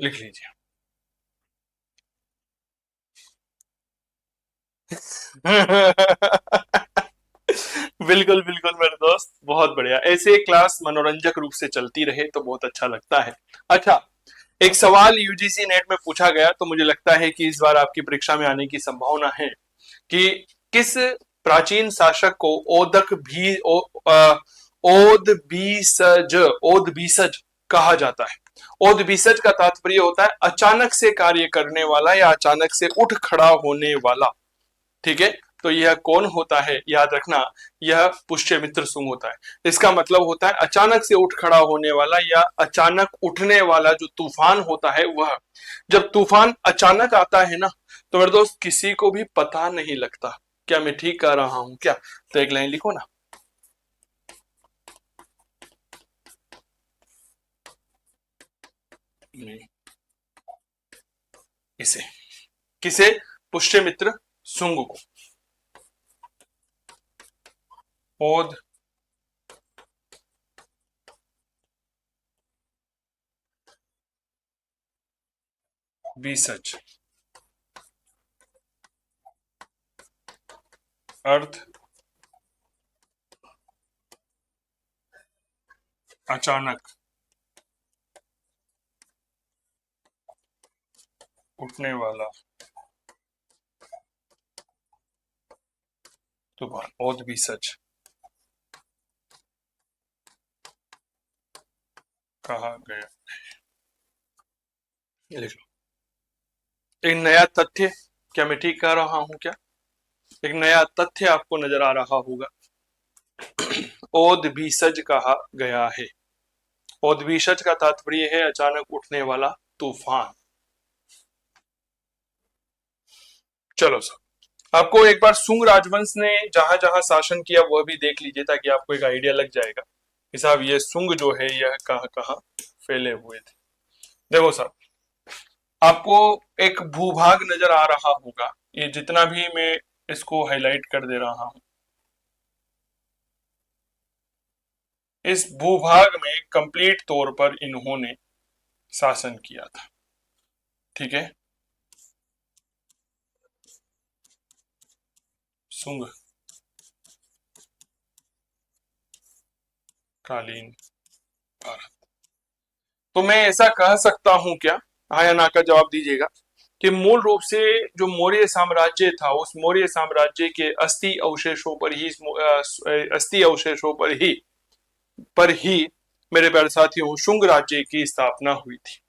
A: लिख लीजिए। बिल्कुल बिल्कुल मेरे दोस्त, बहुत बढ़िया। ऐसे क्लास मनोरंजक रूप से चलती रहे तो बहुत अच्छा लगता है। अच्छा, एक सवाल यूजीसी नेट में पूछा गया तो मुझे लगता है कि इस बार आपकी परीक्षा में आने की संभावना है कि किस प्राचीन शासक को ओदबीसज कहा जाता है। ओदबीसज का तात्पर्य होता है अचानक से कार्य करने वाला या अचानक से उठ खड़ा होने वाला। ठीक है, तो यह कौन होता है, याद रखना, यह पुष्यमित्र सुंग होता है। इसका मतलब होता है अचानक से उठ खड़ा होने वाला या अचानक उठने वाला जो तूफान होता है वह। जब तूफान अचानक आता है ना, तो मेरे दोस्त किसी को भी पता नहीं लगता। क्या मैं ठीक कह रहा हूं क्या? तो एक लाइन लिखो ना। इसे किसे? पुष्यमित्र सुंग को। ओद बीसज, अर्थ अचानक उठने वाला तूफान, ओद बीसज कहा गया। लिख लो। एक नया तथ्य, क्या मैं ठीक कह रहा हूं क्या? एक नया तथ्य आपको नजर आ रहा होगा। ओदभीसज कहा गया है। ओदभीसज का तात्पर्य है अचानक उठने वाला तूफान। चलो सर, आपको एक बार सुंग राजवंश ने जहां जहां शासन किया वह भी देख लीजिए ताकि आपको एक आइडिया लग जाएगा कि साहब ये सुंग जो है यह कहां कहां फैले हुए थे। देखो सर, आपको एक भूभाग नजर आ रहा होगा, ये जितना भी मैं इसको हाईलाइट कर दे रहा हूं, इस भूभाग में कंप्लीट तौर पर इन्होंने शासन किया था। ठीक है, सुंग कालीन भारत। तो मैं ऐसा कह सकता हूं क्या, हाँ या ना का जवाब दीजिएगा, कि मूल रूप से जो मौर्य साम्राज्य था उस मौर्य साम्राज्य के अस्थि अवशेषों पर ही मेरे प्यारे साथियों शुंग राज्य की स्थापना हुई थी।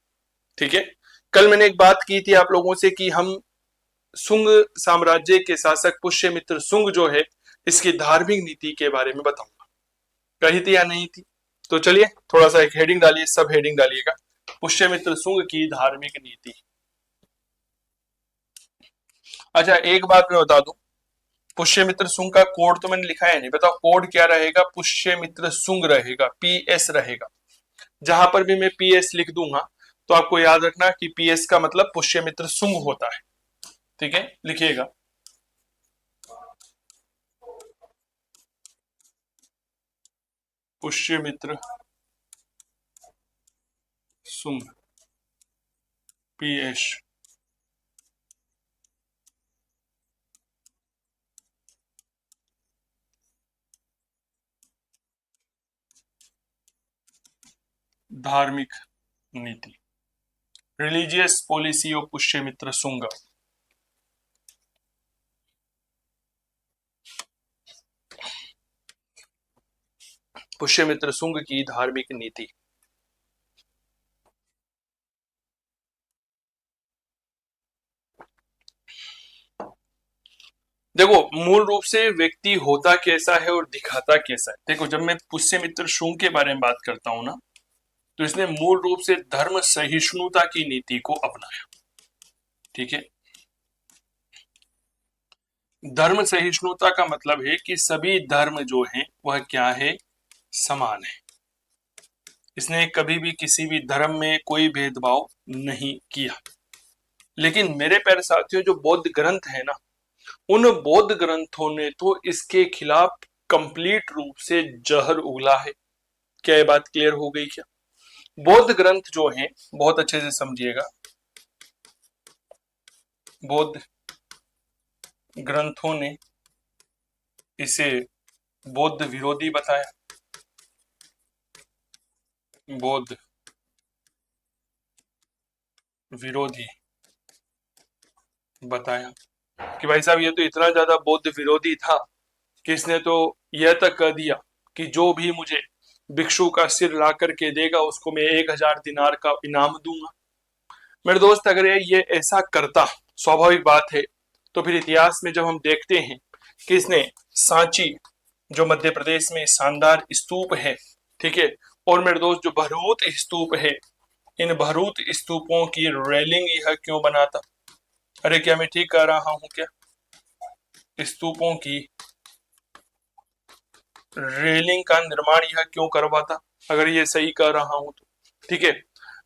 A: ठीक है, कल मैंने एक बात की थी आप लोगों से कि हम सुंग साम्राज्य के शासक पुष्यमित्र सुंग जो है इसकी धार्मिक नीति के बारे में बताऊंगा। कही थी या नहीं थी? तो चलिए थोड़ा सा एक हेडिंग डालिए, सब हेडिंग डालिएगा, पुष्यमित्र सुंग की धार्मिक नीति। अच्छा, एक बात मैं बता दूं, पुष्यमित्र सुंग का कोड तो मैंने लिखा है नहीं, बताओ कोड क्या रहेगा? पुष्यमित्र सुंग रहेगा, पीएस रहेगा। जहां पर भी मैं पीएस लिख दूंगा तो आपको याद रखना कि पीएस का मतलब पुष्यमित्र सुंग होता है। ठीक है, लिखिएगा। पुष्यमित्र सुंग, पीएस। धार्मिक नीति, रिलीजियस पॉलिसी ऑफ पुष्यमित्र सुंग। पुष्यमित्र सुंग की धार्मिक नीति। देखो, मूल रूप से व्यक्ति होता कैसा है और दिखाता कैसा है। देखो, जब मैं पुष्यमित्र सुंग के बारे में बात करता हूं ना, तो इसने मूल रूप से धर्म सहिष्णुता की नीति को अपनाया। ठीक है, धर्म सहिष्णुता का मतलब है कि सभी धर्म जो हैं वह क्या है, समान है। इसने कभी भी किसी भी धर्म में कोई भेदभाव नहीं किया। लेकिन मेरे प्यारे साथियों, जो बौद्ध ग्रंथ है ना, उन बौद्ध ग्रंथों ने तो इसके खिलाफ कंप्लीट रूप से जहर उगला है। क्या ये बात क्लियर हो गई क्या? बौद्ध ग्रंथ जो हैं, बहुत अच्छे से समझिएगा, बौद्ध ग्रंथों ने इसे बौद्ध विरोधी बताया, बौद्ध विरोधी बताया कि भाई साहब ये तो इतना ज्यादा बौद्ध विरोधी था कि इसने तो यह तक कह दिया कि जो भी मुझे भिक्षु का सिर ला करके देगा उसको मैं 1000 दिनार का इनाम दूंगा। मेरे दोस्त, अगर ये ऐसा करता, स्वाभाविक बात है, तो फिर इतिहास में जब हम देखते हैं कि इसने सांची, जो मध्य प्रदेश में शानदार स्तूप है, ठीक है, और मेरे दोस्त जो भरूच स्तूप है, इन भरूच स्तूपों की रेलिंग यह क्यों बनाता? अरे क्या मैं ठीक कह रहा हूं क्या? स्तूपों की रेलिंग का निर्माण यह क्यों करवाता, अगर ये सही कह रहा हूं तो? ठीक है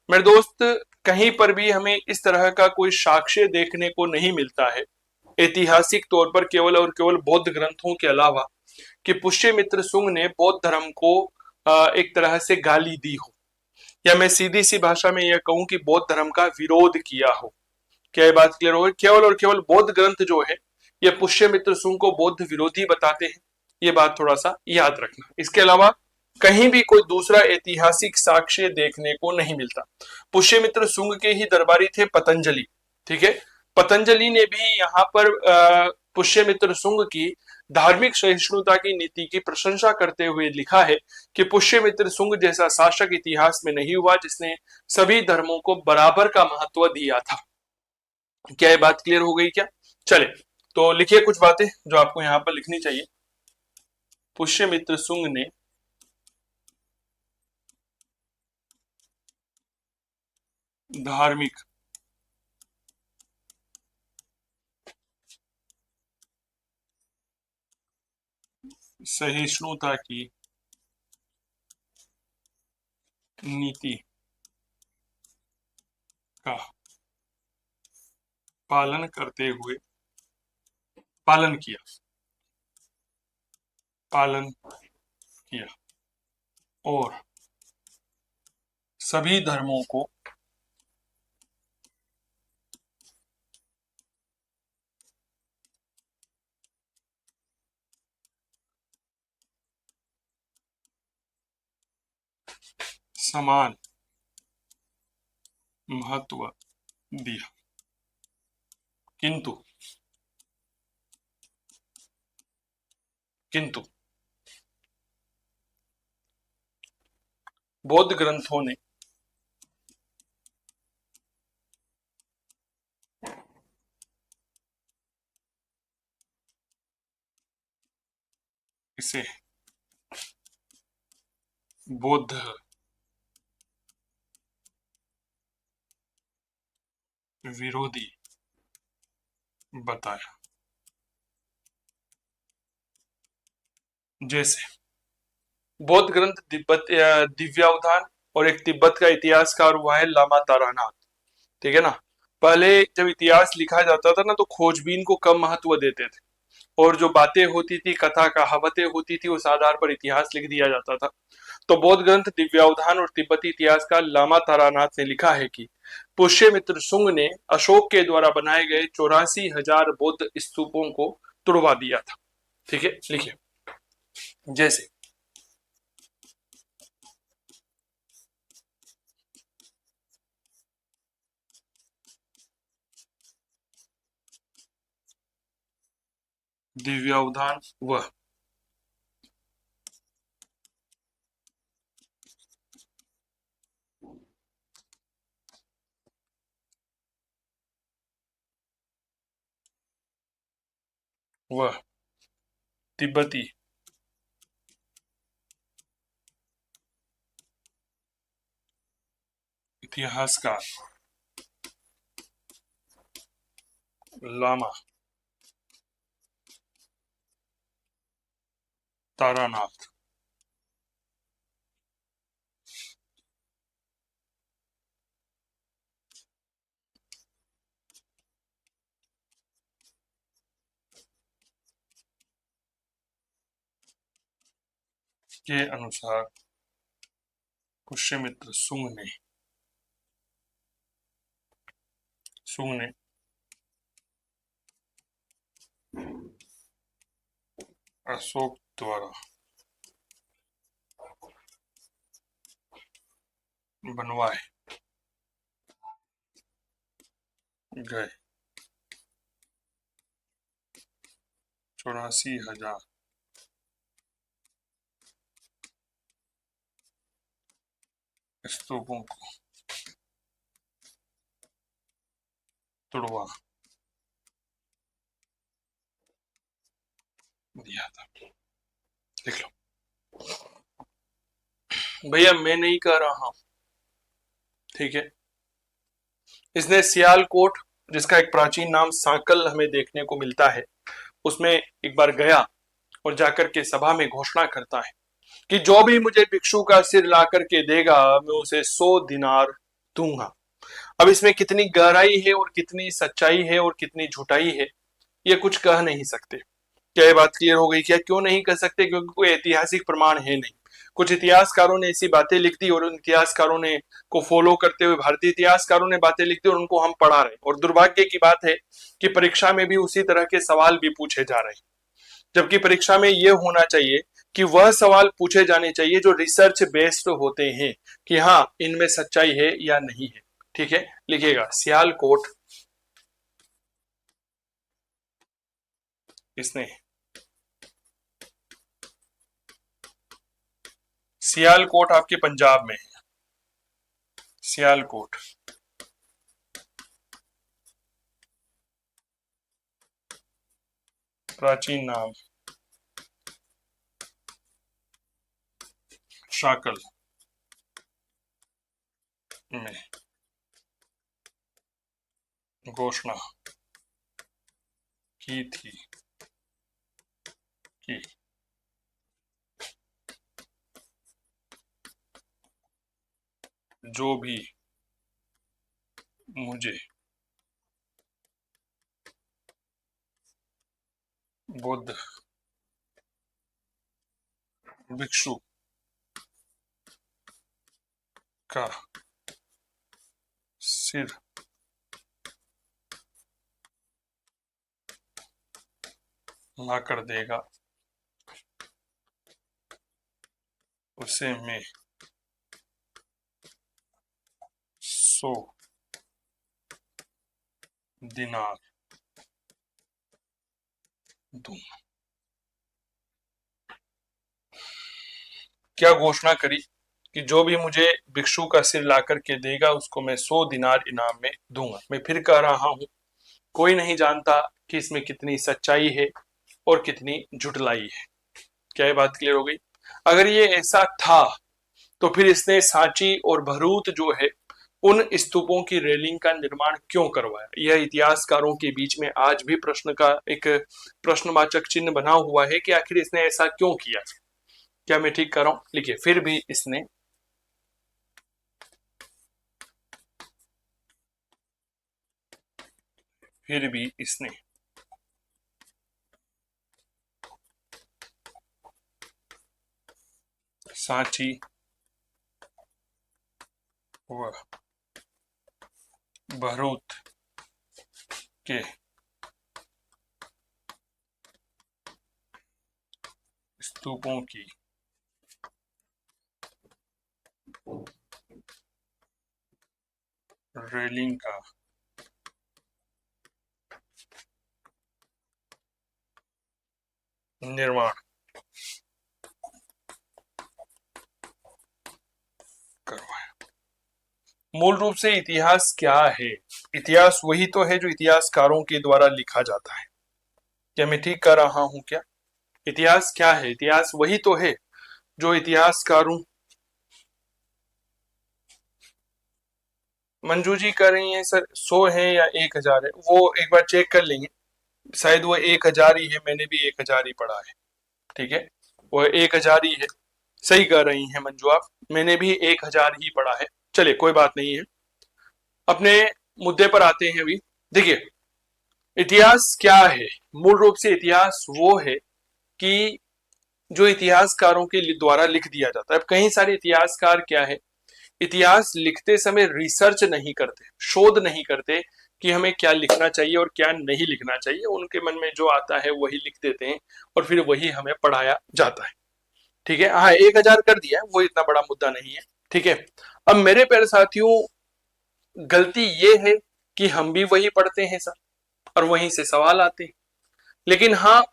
A: मेरे दोस्त, कहीं पर भी हमें इस तरह का कोई साक्ष्य देखने को नहीं मिलता है ऐतिहासिक तौर पर, केवल और केवल बौद्ध ग्रंथों के अलावा, कि पुष्यमित्र सुंग ने बौद्ध धर्म को एक तरह से गाली दी हो, या मैं सीधी सी भाषा में यह कहूं कि बौद्ध धर्म का विरोध किया हो। क्या ये बात क्लियर हो गई? केवल और केवल बौद्ध ग्रंथ जो है ये पुष्यमित्र सुंग को बौद्ध विरोधी बताते हैं, ये बात थोड़ा सा याद रखना। इसके अलावा कहीं भी कोई दूसरा ऐतिहासिक साक्ष्य देखने को नहीं मिलता। पुष्यमित्र सुंग के ही दरबारी थे पतंजलि, ठीक है, पतंजलि ने भी यहाँ पर पुष्यमित्र सुंग की धार्मिक सहिष्णुता की नीति की प्रशंसा करते हुए लिखा है कि पुष्यमित्र सुंग जैसा शासक इतिहास में नहीं हुआ जिसने सभी धर्मों को बराबर का महत्व दिया था। क्या ये बात क्लियर हो गई क्या? चले, तो लिखिए कुछ बातें जो आपको यहां पर लिखनी चाहिए। पुष्यमित्र सुंग ने धार्मिक सहिष्णुता की नीति का पालन करते हुए पालन किया, पालन किया और सभी धर्मों को समान महत्व दिया। किंतु किंतु बौद्ध ग्रंथों ने इसे बौद्ध विरोधी बताया। जैसे बौद्ध ग्रंथ तिब्बत दिव्यावधान और एक तिब्बत का इतिहासकार हुआ है लामा तारानाथ, ठीक है ना। पहले जब इतिहास लिखा जाता था ना तो खोजबीन को कम महत्व देते थे, और जो बातें होती थी, कथा कहावतें होती थी, उस आधार पर इतिहास लिख दिया जाता था। तो बौद्ध ग्रंथ दिव्यावधान और तिब्बती इतिहासकार लामा तारानाथ ने लिखा है कि पुष्यमित्र सुंग ने अशोक के द्वारा बनाए गए 84,000 बौद्ध स्तूपों को तुड़वा दिया था। ठीक है, लिखिए। जैसे दिव्यावधान व तिब्बती इतिहासकार लामा तारानाथ के अनुसार पुष्यमित्र सुंग ने अशोक द्वारा बनवाए गए 84,000 स्तूपों को तुड़वा दिया था। देख लो भैया, मैं नहीं कह रहा हूं, ठीक है। इसने सियालकोट, जिसका एक प्राचीन नाम सांकल हमें देखने को मिलता है, उसमें एक बार गया और जाकर के सभा में घोषणा करता है कि जो भी मुझे भिक्षु का सिर ला करके देगा मैं उसे 100 दिनार दूंगा। अब इसमें कितनी गहराई है और कितनी सच्चाई है और कितनी झूठाई है, ये कुछ कह नहीं सकते। क्या ये बात क्लियर हो गई? क्या क्यों नहीं कह सकते? क्योंकि कोई ऐतिहासिक प्रमाण है नहीं। कुछ इतिहासकारों ने ऐसी बातें लिख दी और उन इतिहासकारों ने को फॉलो करते हुए भारतीय इतिहासकारों ने बातें लिख दी और उनको हम पढ़ा रहे। और दुर्भाग्य की बात है कि परीक्षा में भी उसी तरह के सवाल भी पूछे जा रहे हैं, जबकि परीक्षा में यह होना चाहिए कि वह सवाल पूछे जाने चाहिए जो रिसर्च बेस्ड होते हैं कि हाँ इनमें सच्चाई है या नहीं है। ठीक है, लिखिएगा सियालकोट इसने सियालकोट आपके पंजाब में है। सियालकोट प्राचीन नाम शाकल में घोषणा की थी कि जो भी मुझे बुद्ध भिक्षु का सिर ला कर देगा उसे मैं 100 दिनार दूंगा। क्या घोषणा करी कि जो भी मुझे भिक्षु का सिर ला करके देगा उसको मैं 100 दिनार इनाम में दूंगा। मैं फिर कह रहा हूं, कोई नहीं जानता कि इसमें कितनी सच्चाई है और कितनी झुटलाई है। क्या ये बात क्लियर हो गई? अगर ये ऐसा था तो फिर इसने सांची और भरूच जो है उन स्तूपों की रेलिंग का निर्माण क्यों करवाया? यह इतिहासकारों के बीच में आज भी प्रश्न का एक प्रश्नवाचक चिन्ह बना हुआ है कि आखिर इसने ऐसा क्यों किया। क्या मैं ठीक कर रहा हूं? लिखिए, फिर भी इसने सांची व भरूच के स्तूपों की रेलिंग का निर्माण करवाया। मूल रूप से इतिहास क्या है? इतिहास वही तो है जो इतिहासकारों के द्वारा लिखा जाता है। क्या मैं ठीक कर रहा हूं? क्या इतिहास क्या है? इतिहास वही तो है जो इतिहासकारों मंजू जी कर रही हैं सर 100 है या 1000 है, वो एक बार चेक कर लेंगे। शायद वो 1000 ही है, मैंने भी 1000 ही पढ़ा है। ठीक है, वो 1000 ही है। सही कह रही हैं मंजू आप, मैंने भी 1000 ही पढ़ा है। चलिए कोई बात नहीं है, अपने मुद्दे पर आते हैं अभी। देखिए, इतिहास क्या है? मूल रूप से इतिहास वो है कि जो इतिहासकारों के द्वारा लिख दिया जाता है। अब कई सारे इतिहासकार क्या है, इतिहास लिखते समय रिसर्च नहीं करते, शोध नहीं करते कि हमें क्या लिखना चाहिए और क्या नहीं लिखना चाहिए। उनके मन में जो आता है वही लिख देते हैं और फिर वही हमें पढ़ाया जाता है। ठीक है, हाँ 1000 कर दिया है, वो इतना बड़ा मुद्दा नहीं है। ठीक है, अब मेरे प्यारे साथियों, गलती ये है कि हम भी वही पढ़ते हैं सर, और वहीं से सवाल आते हैं। लेकिन हाँ,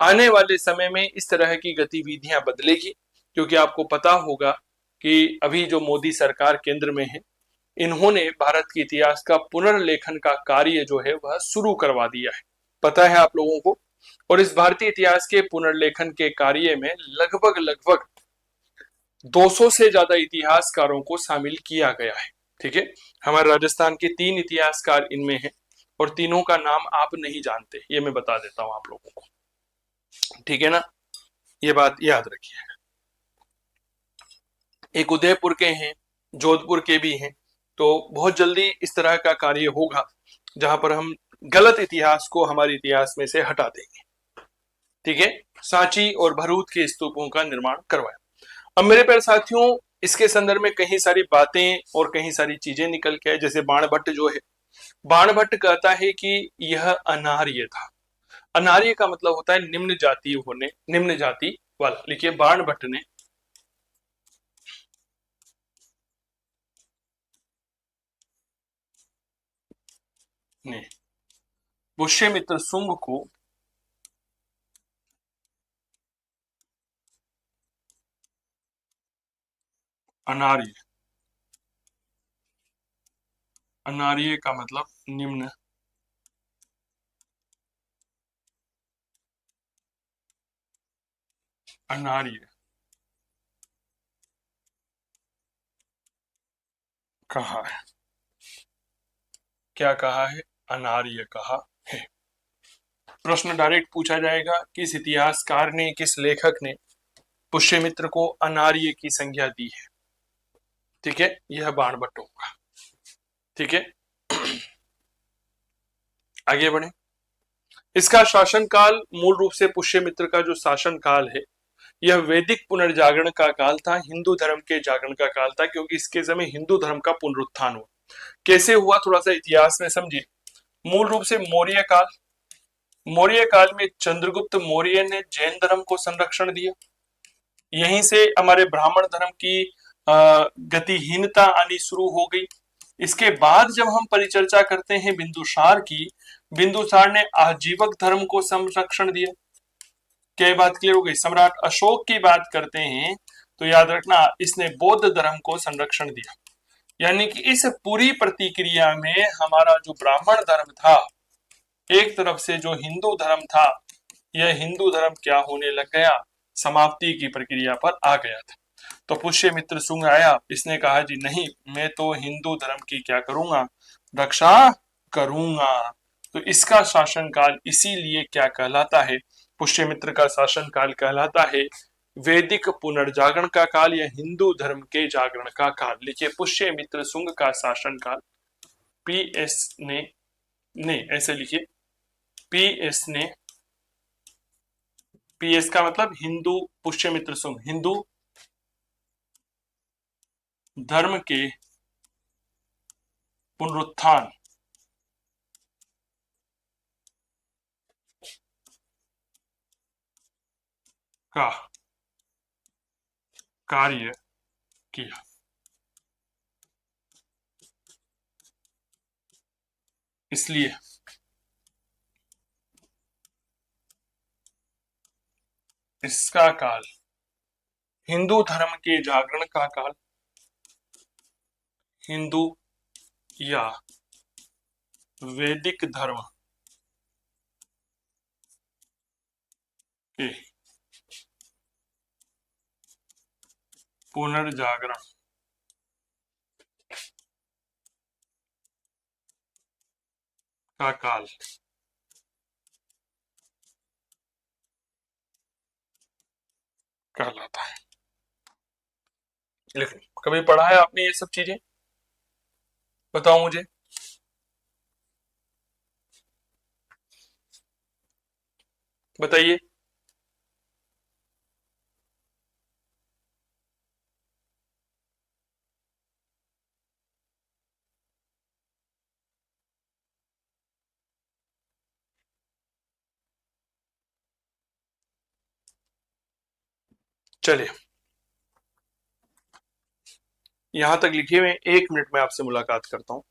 A: आने वाले समय में इस तरह की गतिविधियां बदलेगी, क्योंकि आपको पता होगा कि अभी जो मोदी सरकार केंद्र में है, इन्होंने भारत के इतिहास का पुनर्लेखन का कार्य जो है वह शुरू करवा दिया है, पता है आप लोगों को। और इस भारतीय इतिहास के पुनर्लेखन के कार्य में लगभग लगभग 200 से ज्यादा इतिहासकारों को शामिल किया गया है। ठीक है, हमारे राजस्थान के 3 इतिहासकार इनमें हैं, और तीनों का नाम आप नहीं जानते, ये मैं बता देता हूं आप लोगों को। ठीक है ना, ये बात याद रखिए। एक उदयपुर के हैं, जोधपुर के भी हैं। तो बहुत जल्दी इस तरह का कार्य होगा जहां पर हम गलत इतिहास को हमारे इतिहास में से हटा देंगे। ठीक है, सांची और भरूच के स्तूपों का निर्माण करवाया। अब मेरे प्यारे साथियों, इसके संदर्भ में कई सारी बातें और कई सारी चीजें निकल के आए। जैसे बाणभट्ट जो है, बाणभट्ट कहता है कि यह अनार्य था। अनार्य का मतलब होता है निम्न जाति होने, निम्न जाति वाला। लिखिए, बाणभट्ट ने पुष्यमित्र शुंग को अनार्य, अनार्य का मतलब निम्न अनार्य कहा है। क्या कहा है? अनार्य कहा है। प्रश्न डायरेक्ट पूछा जाएगा, किस इतिहासकार ने, किस लेखक ने पुष्यमित्र को अनार्य की संज्ञा दी है? ठीक है, यह बाणभट्ट होगा। ठीक है, आगे बढ़े। इसका शासनकाल, मूल रूप से पुष्यमित्र का जो शासनकाल है, यह वैदिक पुनर्जागरण का काल था, हिंदू धर्म के जागरण का काल था, क्योंकि इसके समय हिंदू धर्म का पुनरुत्थान हुआ। कैसे हुआ, थोड़ा सा इतिहास में समझिए। मूल रूप से मौर्य काल, मौर्य काल में चंद्रगुप्त मौर्य ने जैन धर्म को संरक्षण दिया। यहीं से हमारे ब्राह्मण धर्म की गतिहीनता आनी शुरू हो गई। इसके बाद जब हम परिचर्चा करते हैं बिंदुसार की, बिंदुसार ने आजीवक धर्म को संरक्षण दिया। क्या बात क्लियर हो गई? सम्राट अशोक की बात करते हैं तो याद रखना, इसने बौद्ध धर्म को संरक्षण दिया। यानी कि इस पूरी प्रतिक्रिया में हमारा जो ब्राह्मण धर्म था, एक तरफ से जो हिंदू धर्म था, यह हिंदू धर्म क्या होने लग गया, समाप्ति की प्रक्रिया पर आ गया था। तो पुष्यमित्र शुंग आया, इसने कहा जी नहीं, मैं तो हिंदू धर्म की क्या करूंगा, रक्षा करूंगा। तो इसका शासनकाल इसीलिए क्या कहलाता है, पुष्यमित्र का शासनकाल कहलाता है वैदिक पुनर्जागरण का काल या हिंदू धर्म के जागरण का काल। लिखिए, पुष्यमित्र शुंग का शासनकाल, पीएस ने ऐसे लिखिए, पीएस ने, पीएस का मतलब हिंदू, पुष्यमित्र शुंग हिंदू धर्म के पुनरुत्थान का कार्य किया। इसलिए इसका काल हिंदू धर्म के जागरण का काल, हिंदू या वैदिक धर्म के पुनर्जागरण का काल कहलाता है। लिख लो। कभी पढ़ा है आपने ये सब चीजें? बताओ मुझे। बताइए। चलिए, यहां तक लिखे हुए 1 मिनट में आपसे मुलाकात करता हूं।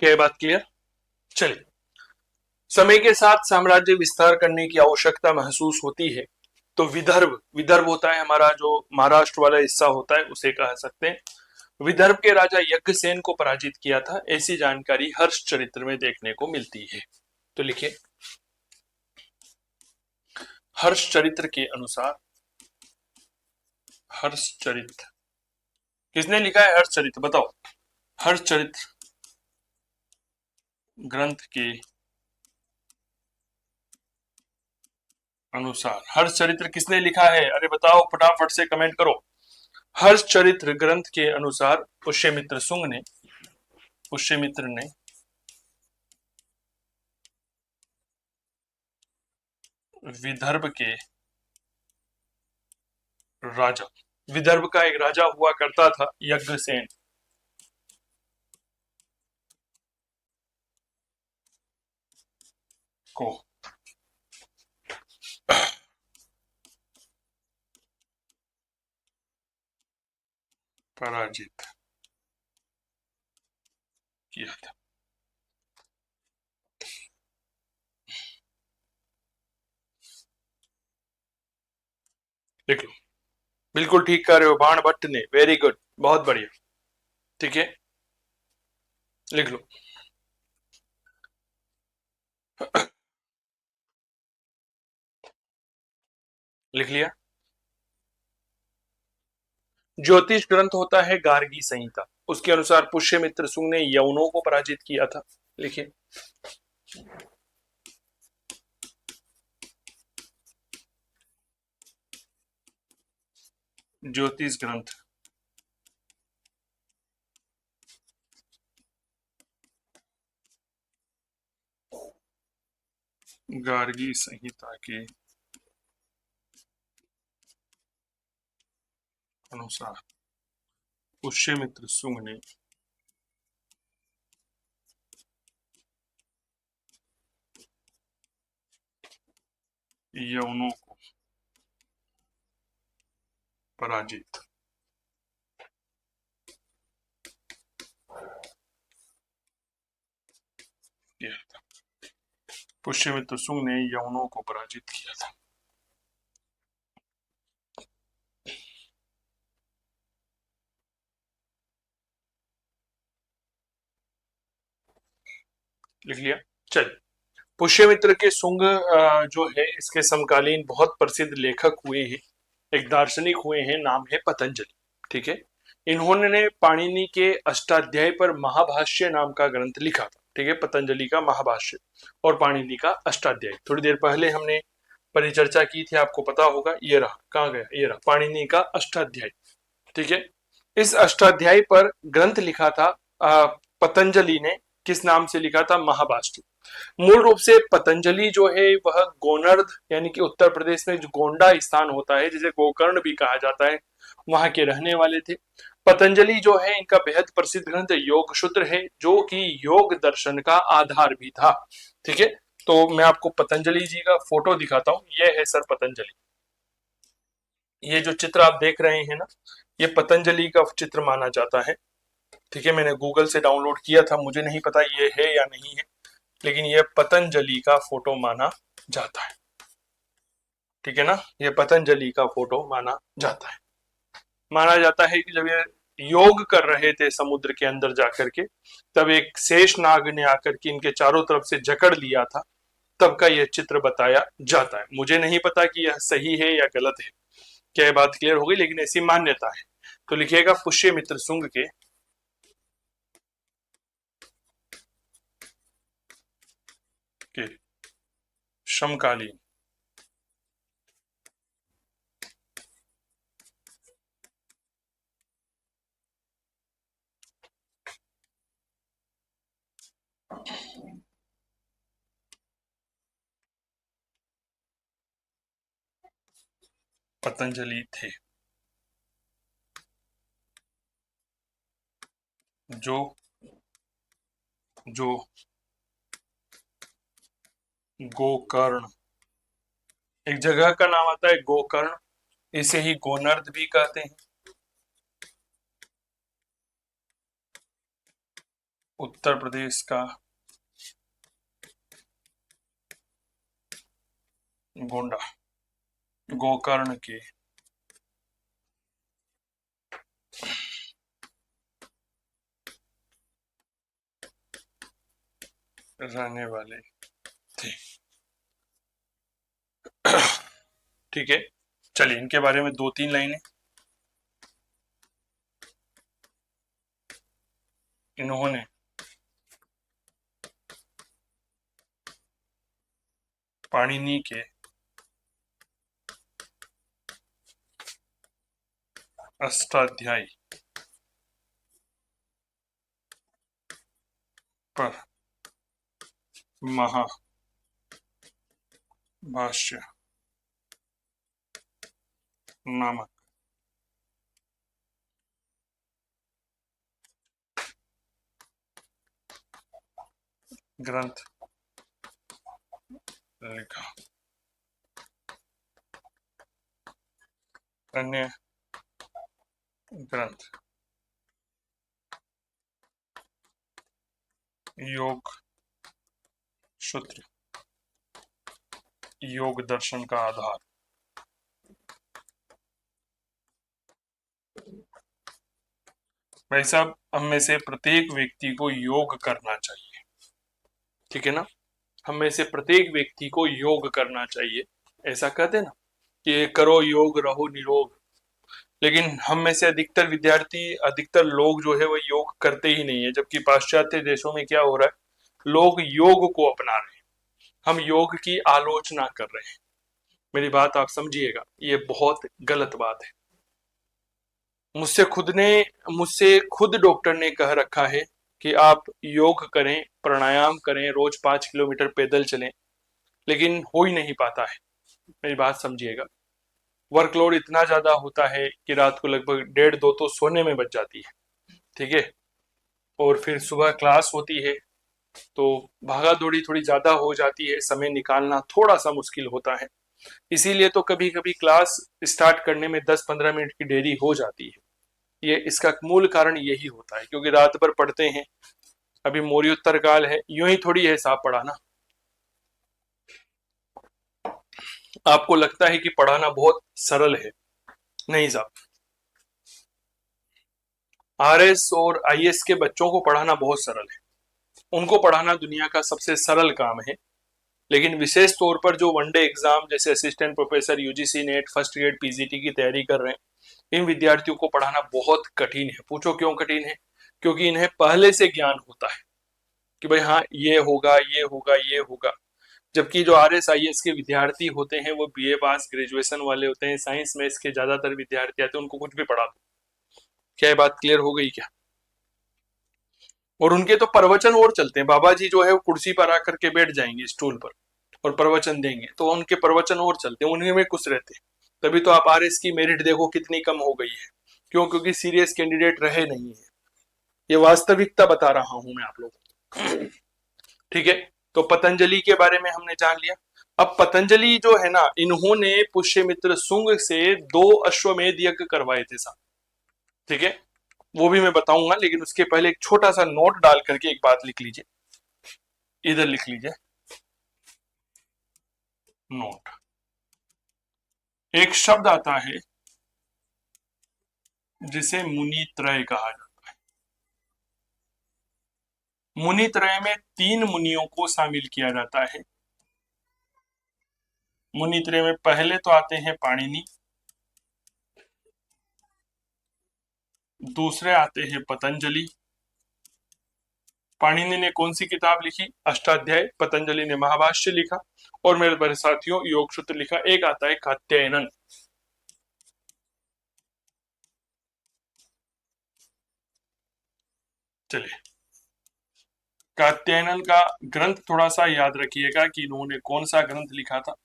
A: क्या ये बात क्लियर? चलिए, समय के साथ साम्राज्य विस्तार करने की आवश्यकता महसूस होती है, तो विदर्भ विदर्भ होता है हमारा जो महाराष्ट्र वाला हिस्सा होता है, उसे कह सकते हैं। विदर्भ के राजा यज्ञसेन को पराजित किया था, ऐसी जानकारी हर्ष चरित्र में देखने को मिलती है। तो लिखिए, हर्ष चरित्र के अनुसार, हर्ष चरित्र किसने लिखा है? हर्ष चरित्र बताओ। हर्ष चरित्र ग्रंथ के अनुसार, हर्ष चरित्र किसने लिखा है? अरे बताओ, फटाफट से कमेंट करो। हर्ष चरित्र ग्रंथ के अनुसार पुष्यमित्र ने विदर्भ के राजा, विदर्भ का एक राजा हुआ करता था यज्ञसेन, को पराजित किया था। लिख लो। बिल्कुल ठीक कर रहे हो, बाण भट्ट ने। वेरी गुड, बहुत बढ़िया। ठीक है, लिख लो। लिख लिया। ज्योतिष ग्रंथ होता है गार्गी संहिता, उसके अनुसार पुष्यमित्र सुंग ने यवनों को पराजित किया था। लिखिए, ज्योतिष ग्रंथ गार्गी संहिता के अनुसार पुष्यमित्र सुंग ने यवनों को पराजित किया था। पुष्यमित्र सुंग ने यवनों को पराजित किया था। लिख लिया। चल, पुष्यमित्र के सुंग जो है, इसके समकालीन बहुत प्रसिद्ध लेखक हुए हैं, एक दार्शनिक हुए हैं, नाम है पतंजलि। ठीक है, इन्होंने पाणिनि के अष्टाध्यायी पर महाभाष्य नाम का ग्रंथ लिखा था। ठीक है, पतंजलि का महाभाष्य और पाणिनि का अष्टाध्यायी। थोड़ी देर पहले हमने परिचर्चा की थी, आपको पता होगा। ये रहा, कहाँ गया? ये रहा, पाणिनि का अष्टाध्यायी। ठीक है, इस अष्टाध्यायी पर ग्रंथ लिखा था पतंजलि ने किस नाम से लिखा था? महाभाष्य। मूल रूप से पतंजलि जो है वह गोनर्द यानी कि उत्तर प्रदेश में जो गोंडा स्थान होता है, जिसे गोकर्ण भी कहा जाता है, वहां के रहने वाले थे। पतंजलि जो है इनका बेहद प्रसिद्ध ग्रंथ योग सूत्र है, जो कि योग दर्शन का आधार भी था। ठीक है, तो मैं आपको पतंजलि जी का फोटो दिखाता हूँ। यह है सर पतंजलि। ये जो चित्र आप देख रहे हैं ना, ये पतंजलि का चित्र माना जाता है। ठीक है, मैंने गूगल से डाउनलोड किया था, मुझे नहीं पता ये है या नहीं है, लेकिन ये पतंजलि का फोटो माना जाता है। ठीक है ना, ये पतंजलि का फोटो माना जाता है। माना जाता है कि जब ये योग कर रहे थे समुद्र के अंदर जाकर के, तब एक शेष नाग ने आकर के इनके चारों तरफ से जकड़ लिया था, तब का यह चित्र बताया जाता है। मुझे नहीं पता कि यह सही है या गलत है, क्या ये बात क्लियर हो गई? लेकिन ऐसी मान्यता है। तो लिखिएगा पुष्यमित्र शुंग के समकालीन पतंजलि थे, जो जो गोकर्ण, एक जगह का नाम आता है गोकर्ण, इसे ही गोनर्द भी कहते हैं। उत्तर प्रदेश का गोंडा, गोकर्ण के रहने वाले थे। ठीक है, चलिए इनके बारे में दो तीन लाइनें। इन्होंने पाणिनि के अष्टाध्यायी पर महाभाष्य नामक ग्रंथ लिखा। अन्य ग्रंथ योग सूत्र, योग दर्शन का आधार। भाई साहब, हम में से प्रत्येक व्यक्ति को योग करना चाहिए। ठीक है ना, हम में से प्रत्येक व्यक्ति को योग करना चाहिए। ऐसा कहते ना कि ये करो योग रहो निरोग, लेकिन हम में से अधिकतर विद्यार्थी, अधिकतर लोग जो है वो योग करते ही नहीं है, जबकि पाश्चात्य देशों में क्या हो रहा है, लोग योग को अपना रहे हैं, हम योग की आलोचना कर रहे हैं। मेरी बात आप समझिएगा, ये बहुत गलत बात है। मुझसे खुद डॉक्टर ने कह रखा है कि आप योग करें, प्राणायाम करें, रोज 5 किलोमीटर पैदल चलें, लेकिन हो ही नहीं पाता है। मेरी बात समझिएगा, वर्कलोड इतना ज्यादा होता है कि रात को लगभग 1:30-2 तो सोने में बच जाती है। ठीक है, और फिर सुबह क्लास होती है, तो भागा दौड़ी थोड़ी ज्यादा हो जाती है, समय निकालना थोड़ा सा मुश्किल होता है। इसीलिए तो कभी कभी क्लास स्टार्ट करने में 10-15 मिनट की देरी हो जाती है। ये इसका मूल कारण यही होता है, क्योंकि रात भर पढ़ते हैं। अभी मौर्योत्तर काल है, यूं ही थोड़ी है साहब पढ़ाना। आपको लगता है कि पढ़ाना बहुत सरल है, नहीं साहब। आरएस और आईएएस के बच्चों को पढ़ाना बहुत सरल है, उनको पढ़ाना दुनिया का सबसे सरल काम है। लेकिन विशेष तौर पर जो वनडे एग्जाम जैसे assistant professor, UGC net, first grade, PGT की तैयारी कर रहे हैं, इन विद्यार्थियों को पढ़ाना बहुत कठिन है। पूछो क्यों कठिन है? क्योंकि इन्हें पहले से ज्ञान होता है कि भाई हाँ ये होगा, ये होगा, ये होगा। जबकि जो आरएस आईएएस के विद्यार्थी होते हैं वो बीए पास, ग्रेजुएशन वाले होते हैं, साइंस में इसके ज्यादातर विद्यार्थी आते हैं, उनको कुछ भी पढ़ा दो। क्या ये बात क्लियर हो गई क्या? और उनके तो प्रवचन और चलते हैं। बाबा जी जो है वो कुर्सी पर आकर के बैठ जाएंगे स्टूल पर और प्रवचन देंगे, तो उनके प्रवचन और चलते हैं, उन्हीं में खुश रहते हैं। तभी तो आप आरएस की मेरिट देखो कितनी कम हो गई है। क्यों? क्योंकि सीरियस कैंडिडेट रहे नहीं है। ये वास्तविकता बता रहा हूं मैं आप लोगों को। ठीक है, तो पतंजलि के बारे में हमने जान लिया। अब पतंजलि जो है ना, इन्होंने पुष्यमित्र शुंग से 2 अश्वमेध यज्ञ करवाए थे साहब। ठीक है, वो भी मैं बताऊंगा, लेकिन उसके पहले एक छोटा सा नोट डाल करके एक बात लिख लीजिए, इधर लिख लीजिए नोट। एक शब्द आता है जिसे मुनित्रय कहा जाता है। मुनित्रय में 3 मुनियों को शामिल किया जाता है। मुनित्रय में पहले तो आते हैं पाणिनि, दूसरे आते हैं पतंजलि। पाणिनि ने कौन सी किताब लिखी? अष्टाध्याय। पतंजलि ने महाभाष्य लिखा, और मेरे बड़े साथियों योग सूत्र लिखा। एक आता है कात्यायनन। चलिए, कात्यायनन का ग्रंथ थोड़ा सा याद रखिएगा कि इन्होंने कौन सा ग्रंथ लिखा था।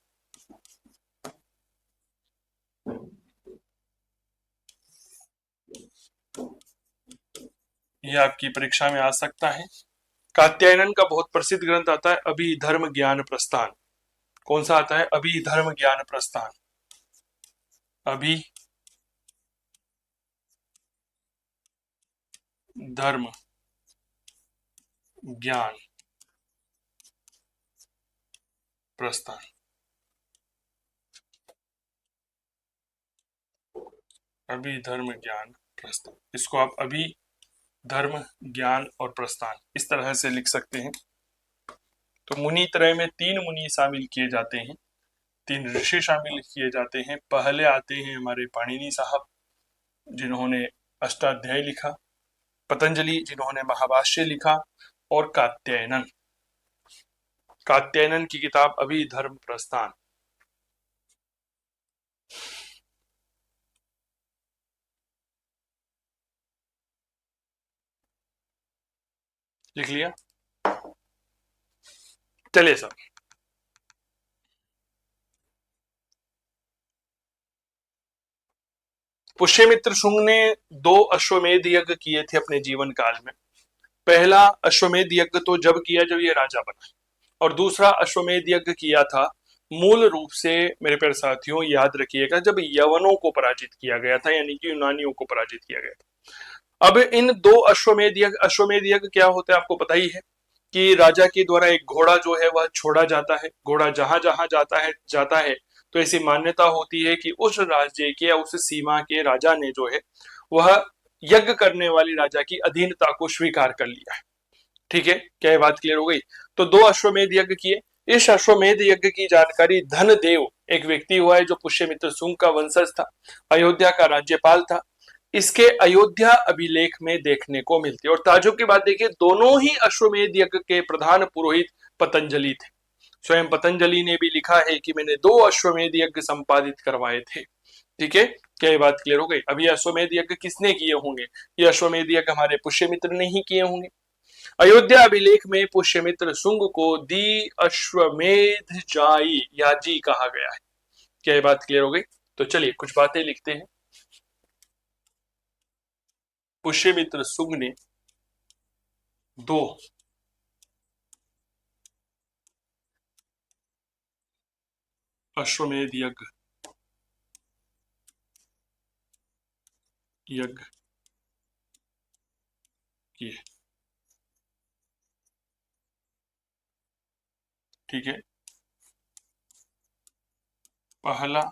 A: यह आपकी परीक्षा में आ सकता है। कात्यायनन का बहुत प्रसिद्ध ग्रंथ आता है अभिधर्म ज्ञान प्रस्थान। कौन सा आता है? अभिधर्म ज्ञान प्रस्थान। अभी धर्म ज्ञान प्रस्थान। अभी धर्म ज्ञान प्रस्थान, इसको आप अभी धर्म ज्ञान और प्रस्थान इस तरह से लिख सकते हैं। तो मुनि त्रय में 3 मुनि शामिल किए जाते हैं, 3 ऋषि शामिल किए जाते हैं। पहले आते हैं हमारे पाणिनि साहब, जिन्होंने अष्टाध्यायी लिखा, पतंजलि जिन्होंने महाभाष्य लिखा, और कात्यायनन। कात्यायनन की किताब अभी धर्म प्रस्थान। लिख लिया? चलिए सर, पुष्यमित्र शुंग ने 2 अश्वमेध यज्ञ किए थे अपने जीवन काल में। पहला अश्वमेध यज्ञ तो जब किया जब ये राजा बना, और दूसरा अश्वमेध यज्ञ किया था मूल रूप से, मेरे प्यारे साथियों याद रखिएगा, जब यवनों को पराजित किया गया था, यानी कि यूनानियों को पराजित किया गया था। अब इन 2 अश्वमेध यज्ञ क्या होता है आपको पता ही है कि राजा के द्वारा एक घोड़ा जो है वह छोड़ा जाता है। घोड़ा जहां जहां जाता है तो ऐसी मान्यता होती है कि उस राज्य के या उस सीमा के राजा ने जो है वह यज्ञ करने वाली राजा की अधीनता को स्वीकार कर लिया है। ठीक है, क्या ये बात क्लियर हो गई? तो 2 अश्वमेध यज्ञ किए। इस अश्वमेध यज्ञ की जानकारी धनदेव एक व्यक्ति हुआ है जो पुष्यमित्र शुंग का वंशज था, अयोध्या का राज्यपाल था। इसके अयोध्या अभिलेख में देखने को मिलती है। और ताज्जुब की बात देखिए, दोनों ही अश्वमेध यज्ञ के प्रधान पुरोहित पतंजलि थे। स्वयं पतंजलि ने भी लिखा है कि मैंने 2 अश्वमेध यज्ञ संपादित करवाए थे। ठीक है, क्या ये बात क्लियर हो गई? अब ये अश्वमेध यज्ञ किसने किए होंगे? ये अश्वमेध यज्ञ हमारे पुष्यमित्र ने ही किए होंगे। अयोध्या अभिलेख में पुष्यमित्र शुंग को दी अश्वमेध जाई याजी कहा गया है। क्या ये बात क्लियर हो गई? तो चलिए कुछ बातें लिखते हैं। पुष्यमित्र शुंग ने 2 अश्वमेध यज्ञ किए। ठीक है, पहला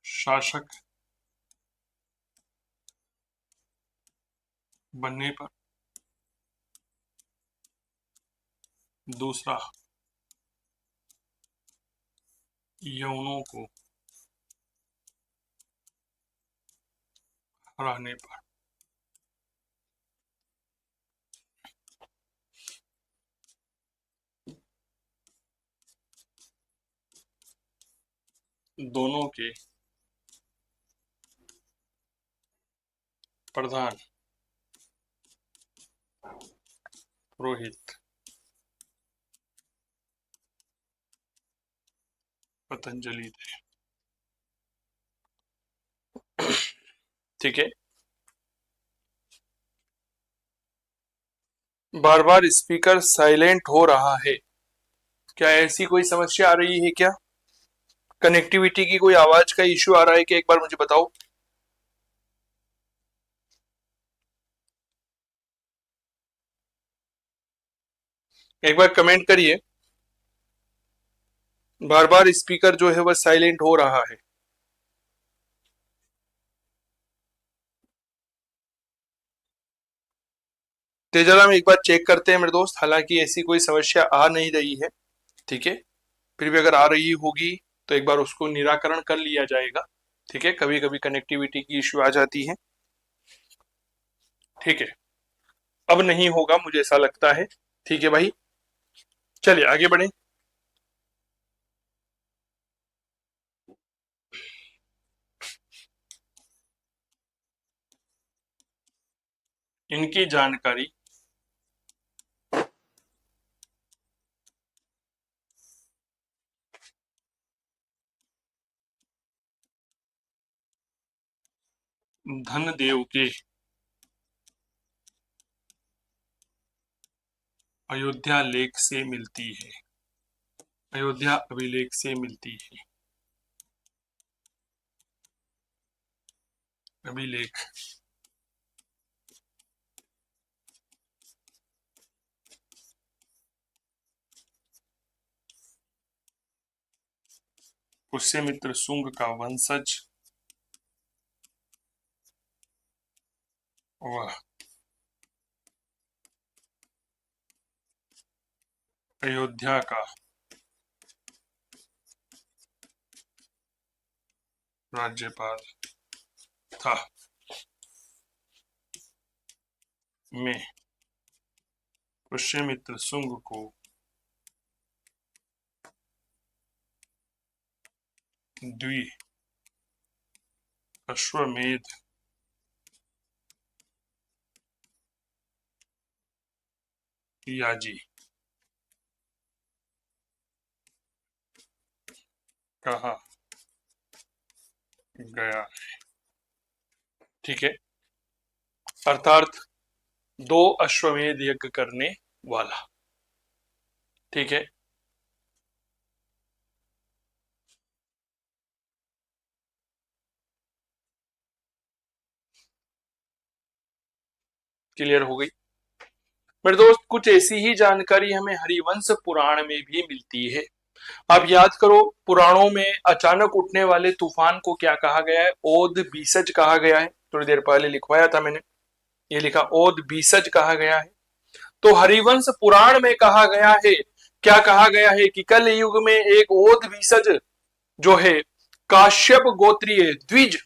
A: शासक बनने पर, दूसरा यवनों को हराने पर, दोनों के प्रधान, पुरोहित, पतंजलि थे। ठीक है। बार बार स्पीकर साइलेंट हो रहा है, क्या ऐसी कोई समस्या आ रही है क्या? कनेक्टिविटी की कोई आवाज का इश्यू आ रहा है क्या? एक बार मुझे बताओ। एक बार कमेंट करिए। बार बार स्पीकर जो है वह साइलेंट हो रहा है। तेजराम एक बार चेक करते हैं मेरे दोस्त, हालांकि ऐसी कोई समस्या आ नहीं रही है। ठीक है, फिर भी अगर आ रही होगी तो एक बार उसको निराकरण कर लिया जाएगा। ठीक है, कभी कभी कनेक्टिविटी की इश्यू आ जाती है। ठीक है, अब नहीं होगा मुझे ऐसा लगता है। ठीक है भाई, चलिए आगे बढ़े। इनकी जानकारी धनदेव के अयोध्या लेख से मिलती है। अयोध्या अभिलेख से मिलती है। अभिलेख पुष्यमित्र शुंग का वंशज वह अयोध्या का राज्यपाल था। मैं पुष्यमित्र शुंग को द्वि अश्वमेध याजी कहा गया। ठीक है, अर्थात दो अश्वमेध यज्ञ करने वाला। ठीक है, क्लियर हो गई मेरे दोस्त। कुछ ऐसी ही जानकारी हमें हरिवंश पुराण में भी मिलती है। आप याद करो, पुराणों में अचानक उठने वाले तूफान को क्या कहा गया है? ओद बीसज कहा गया है। थोड़ी देर पहले लिखवाया था मैंने, ये लिखा ओद बीसज कहा गया है। तो हरिवंश पुराण में कहा गया है, क्या कहा गया है कि कल युग में एक ओद बीसज जो है काश्यप गोत्रीय द्विज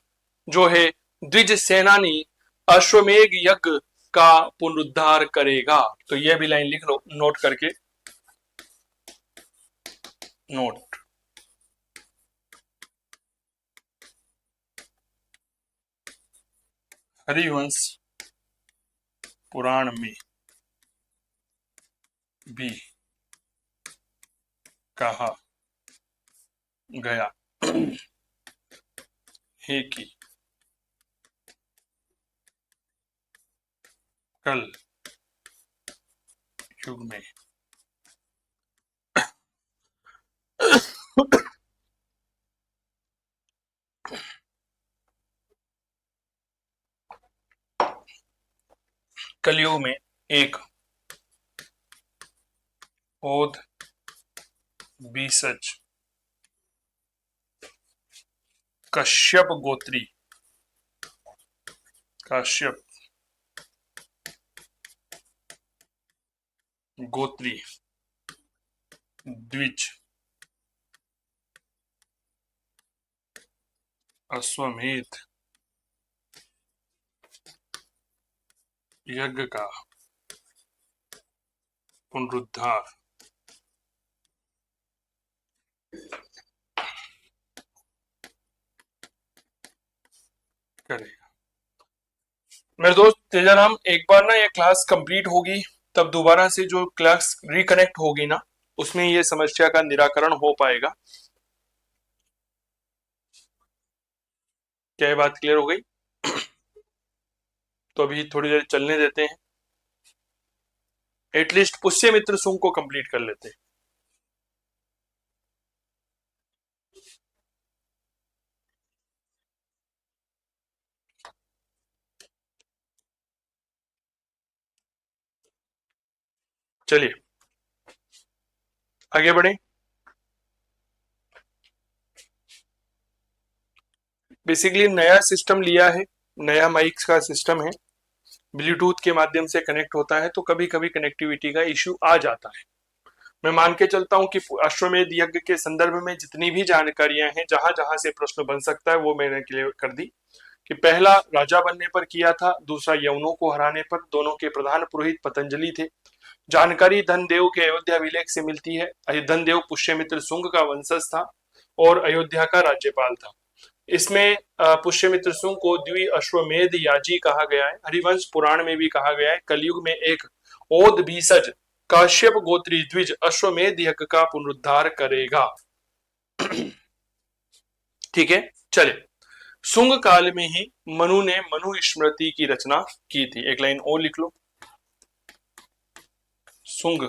A: जो है द्विज सेनानी अश्वमेध यज्ञ का पुनरुद्धार करेगा। तो यह भी लाइन लिख लो नोट करके। नोट, हरिवंश पुराण में भी कहा गया है कि कल युग में कलयुग में एक ओद बीसज कश्यप गोत्री, काश्यप गोत्री द्विज अश्वमेध यज्ञ का पुनरुद्धार करेगा। मेरे दोस्त तेजाराम, एक बार ना ये क्लास कंप्लीट होगी, तब दोबारा से जो क्लास रिकनेक्ट होगी ना, उसमें ये समस्या का निराकरण हो पाएगा। क्या ये बात क्लियर हो गई? तो अभी थोड़ी देर चलने देते हैं, एटलीस्ट पुष्य मित्र सुंग को कंप्लीट कर लेते हैं। चलिए आगे बढ़े। बेसिकली नया सिस्टम लिया है, नया माइक का सिस्टम है, ब्लूटूथ के माध्यम से कनेक्ट होता है, तो कभी कभी कनेक्टिविटी का इश्यू आ जाता है। मैं मान के चलता हूं कि अश्वमेध यज्ञ के संदर्भ में जितनी भी जानकारियां हैं, जहां जहां से प्रश्न बन सकता है, वो मैंने क्लियर कर दी। कि पहला राजा बनने पर किया था, दूसरा यवनों को हराने पर। दोनों के प्रधान पुरोहित पतंजलि थे। जानकारी धनदेव के अयोध्या विलेख से मिलती है। धनदेव पुष्यमित्र सुंग का वंशज था और अयोध्या का राज्यपाल था। इसमें पुष्यमित्र सुंग को द्वि अश्वमेध याजी कहा गया है। हरिवंश पुराण में भी कहा गया है, कलयुग में एक ओद बीसज काश्यप गोत्री द्विज अश्वमेध यज्ञ का पुनरुद्धार करेगा। ठीक है, चले। सुंग काल में ही मनु ने मनु स्मृति की रचना की थी। एक लाइन और लिख लो। सुंग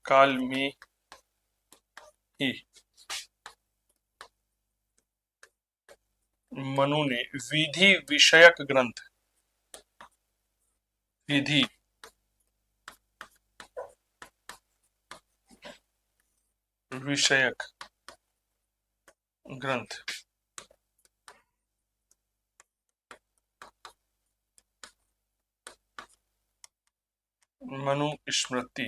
A: काल में ही मनु ने विधि विषयक ग्रंथ, विधि विषयक ग्रंथ मनु स्मृति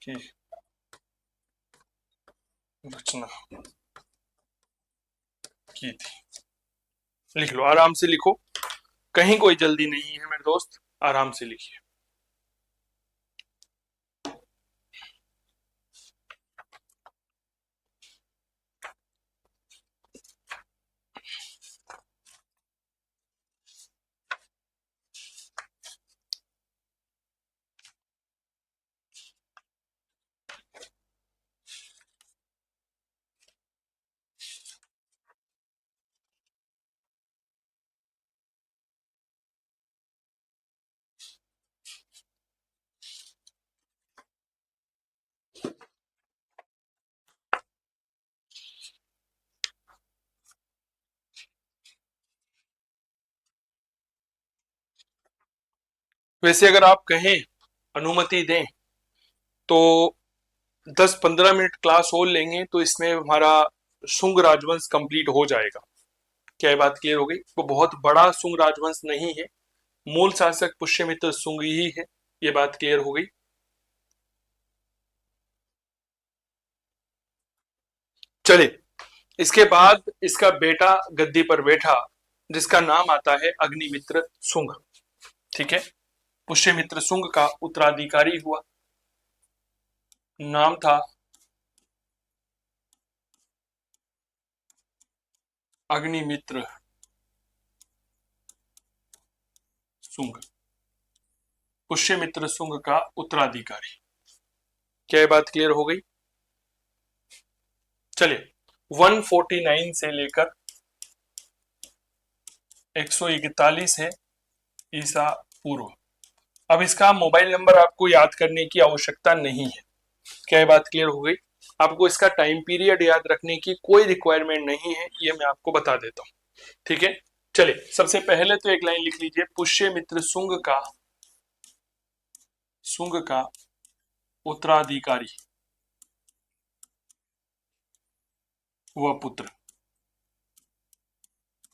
A: की रचना की थी। लिख लो, आराम से लिखो, कहीं कोई जल्दी नहीं है मेरे दोस्त, आराम से लिखिए। वैसे अगर आप कहें, अनुमति दें, तो 10-15 मिनट क्लास और लेंगे तो इसमें हमारा शुंग राजवंश कंप्लीट हो जाएगा। क्या ये बात क्लियर हो गई? वो बहुत बड़ा शुंग राजवंश नहीं है, मूल शासक पुष्यमित्र शुंग ही है। ये बात क्लियर हो गई। चले, इसके बाद इसका बेटा गद्दी पर बैठा, जिसका नाम आता है अग्निमित्र शुंग। ठीक है, पुष्यमित्र शुंग का उत्तराधिकारी हुआ, नाम था अग्निमित्र शुंग। पुष्यमित्र शुंग का उत्तराधिकारी। क्या ये बात क्लियर हो गई? चलिए, 149 से लेकर 141 है ईसा पूर्व। अब इसका मोबाइल नंबर आपको याद करने की आवश्यकता नहीं है। क्या ये बात क्लियर हो गई? आपको इसका टाइम पीरियड याद रखने की कोई रिक्वायरमेंट नहीं है, ये मैं आपको बता देता हूं। ठीक है, चलिए सबसे पहले तो एक लाइन लिख लीजिए। पुष्यमित्र शुंग का उत्तराधिकारी व पुत्र।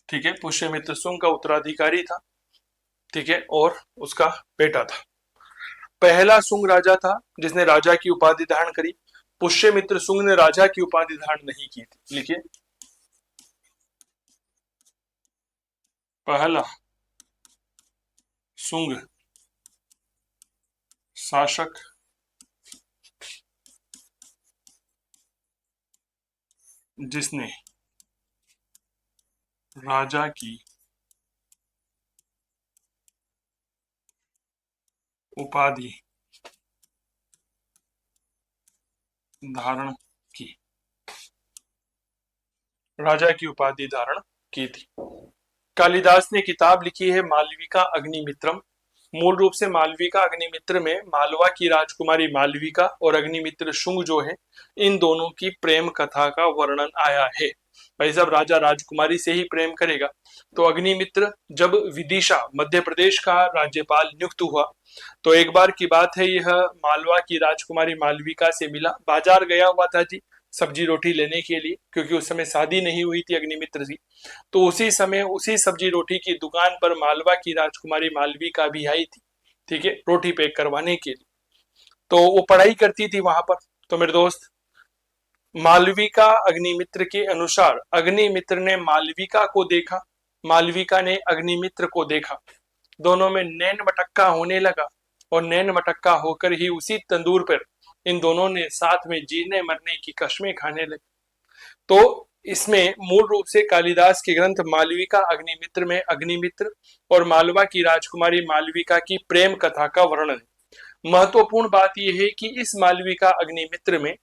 A: ठीक है, पुष्यमित्र शुंग का उत्तराधिकारी था, ठीक है, और उसका बेटा था। पहला शुंग राजा था जिसने राजा की उपाधि धारण करी। पुष्यमित्र शुंग ने राजा की उपाधि धारण नहीं की थी। लिखिए, पहला शुंग शासक जिसने राजा की उपाधि धारण की, राजा की उपाधि धारण की थी। कालिदास ने किताब लिखी है मालविका अग्निमित्रम। मूल रूप से मालविका अग्निमित्र में मालवा की राजकुमारी मालविका और अग्निमित्र शुंग जो है, इन दोनों की प्रेम कथा का वर्णन आया है। भाई साहब, राजा राजकुमारी से ही प्रेम करेगा। तो अग्निमित्र जब विदिशा मध्य प्रदेश का राज्यपाल नियुक्त हुआ, तो एक बार की बात है, यह मालवा की राजकुमारी मालविका से मिला, बाजार गया हुआ था जी सब्जी रोटी लेने के लिए, क्योंकि उस समय शादी नहीं हुई थी अग्निमित्र की। तो उसी समय उसी सब्जी रोटी की दुकान पर मालवा की राजकुमारी मालविका भी आई थी, ठीक है, रोटी पैक करवाने के लिए। तो वो पढ़ाई करती थी वहां पर। तो मेरे दोस्त, मालविका अग्निमित्र के अनुसार अग्निमित्र ने मालविका को देखा, मालविका ने अग्निमित्र को देखा, दोनों में नैन मटक्का होने लगा, और नैन मटक्का होकर ही उसी तंदूर पर इन दोनों ने साथ में जीने मरने की कस्में खाने लगे। तो इसमें मूल रूप से कालिदास के ग्रंथ मालविका अग्निमित्र में अग्निमित्र और मालवा की राजकुमारी मालविका की प्रेम कथा का वर्णन है। महत्वपूर्ण बात यह है कि इस मालविका अग्निमित्र में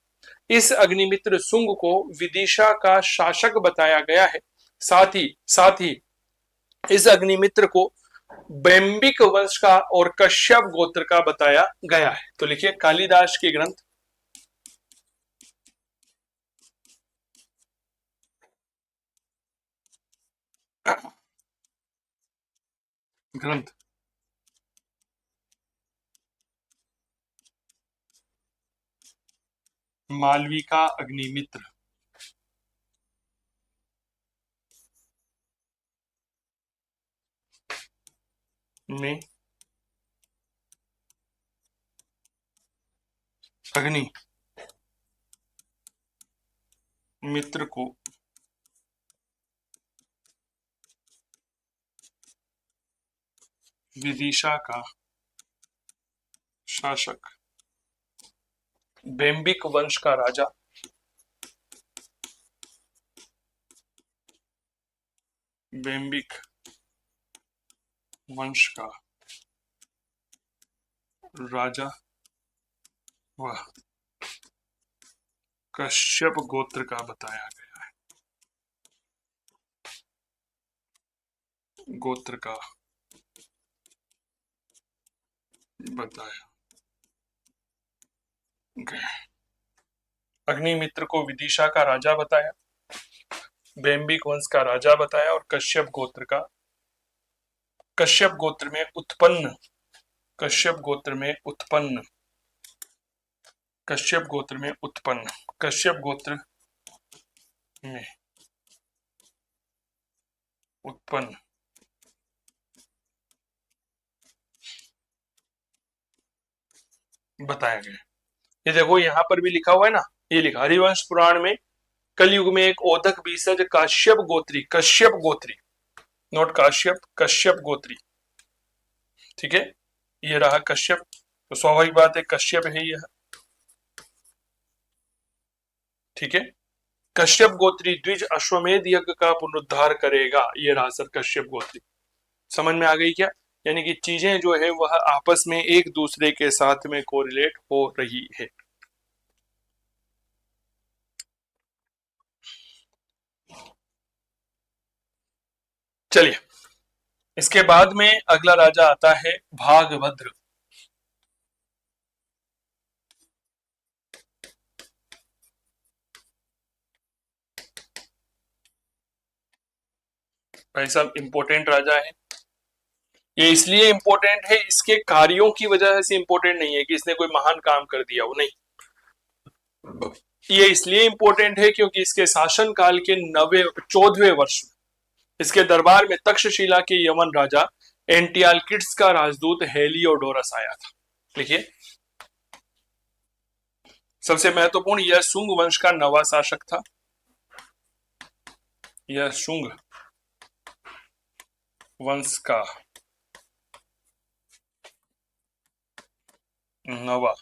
A: इस अग्निमित्र शुंग को विदिशा का शासक बताया गया है। साथ ही इस अग्निमित्र को बैम्बिक वंश का और कश्यप गोत्र का बताया गया है। तो लिखिए कालिदास के ग्रंथ मालविका अग्निमित्र में अग्नि मित्र को विदिशा का शासक, बैम्बिक वंश का राजा, बैम्बिक वंश का राजा व कश्यप गोत्र का बताया गया है, गोत्र का बताया गया। अग्निमित्र को विदिशा का राजा बताया, बैम्बिक वंश का राजा बताया, और कश्यप गोत्र में उत्पन्न कश्यप गोत्र में उत्पन्न कश्यप गोत्र में उत्पन्न कश्यप गोत्र में उत्पन्न बताया गया। ये देखो यहां पर भी लिखा हुआ है ना, ये लिखा हरिवंश पुराण में, कलयुग में एक ओदक बीसज कश्यप गोत्री, नोट काश्यप, कश्यप गोत्री, ठीक है, ये रहा कश्यप। तो स्वाभाविक बात है कश्यप है यह, ठीक है। कश्यप गोत्री द्विज अश्वमेध यज्ञ का पुनरुद्धार करेगा, ये रहा सर कश्यप गोत्री। समझ में आ गई क्या? यानी कि चीजें जो है वह आपस में एक दूसरे के साथ में कोरिलेट हो रही है। चलिए, इसके बाद में अगला राजा आता है भागभद्र। भाई साहब इंपोर्टेंट राजा है। ये इसलिए इंपोर्टेंट है, इसके कार्यों की वजह से इंपोर्टेंट नहीं है कि इसने कोई महान काम कर दिया हो, नहीं। ये इसलिए इंपोर्टेंट है क्योंकि इसके शासन काल के 14वें वर्ष में इसके दरबार में तक्षशिला के यवन राजा एंटियालकिड्स का राजदूत हेलियोडोरस आया था। देखिए, सबसे महत्वपूर्ण, यह शुंग वंश का नवा शासक था। यह शुंग वंश का नवा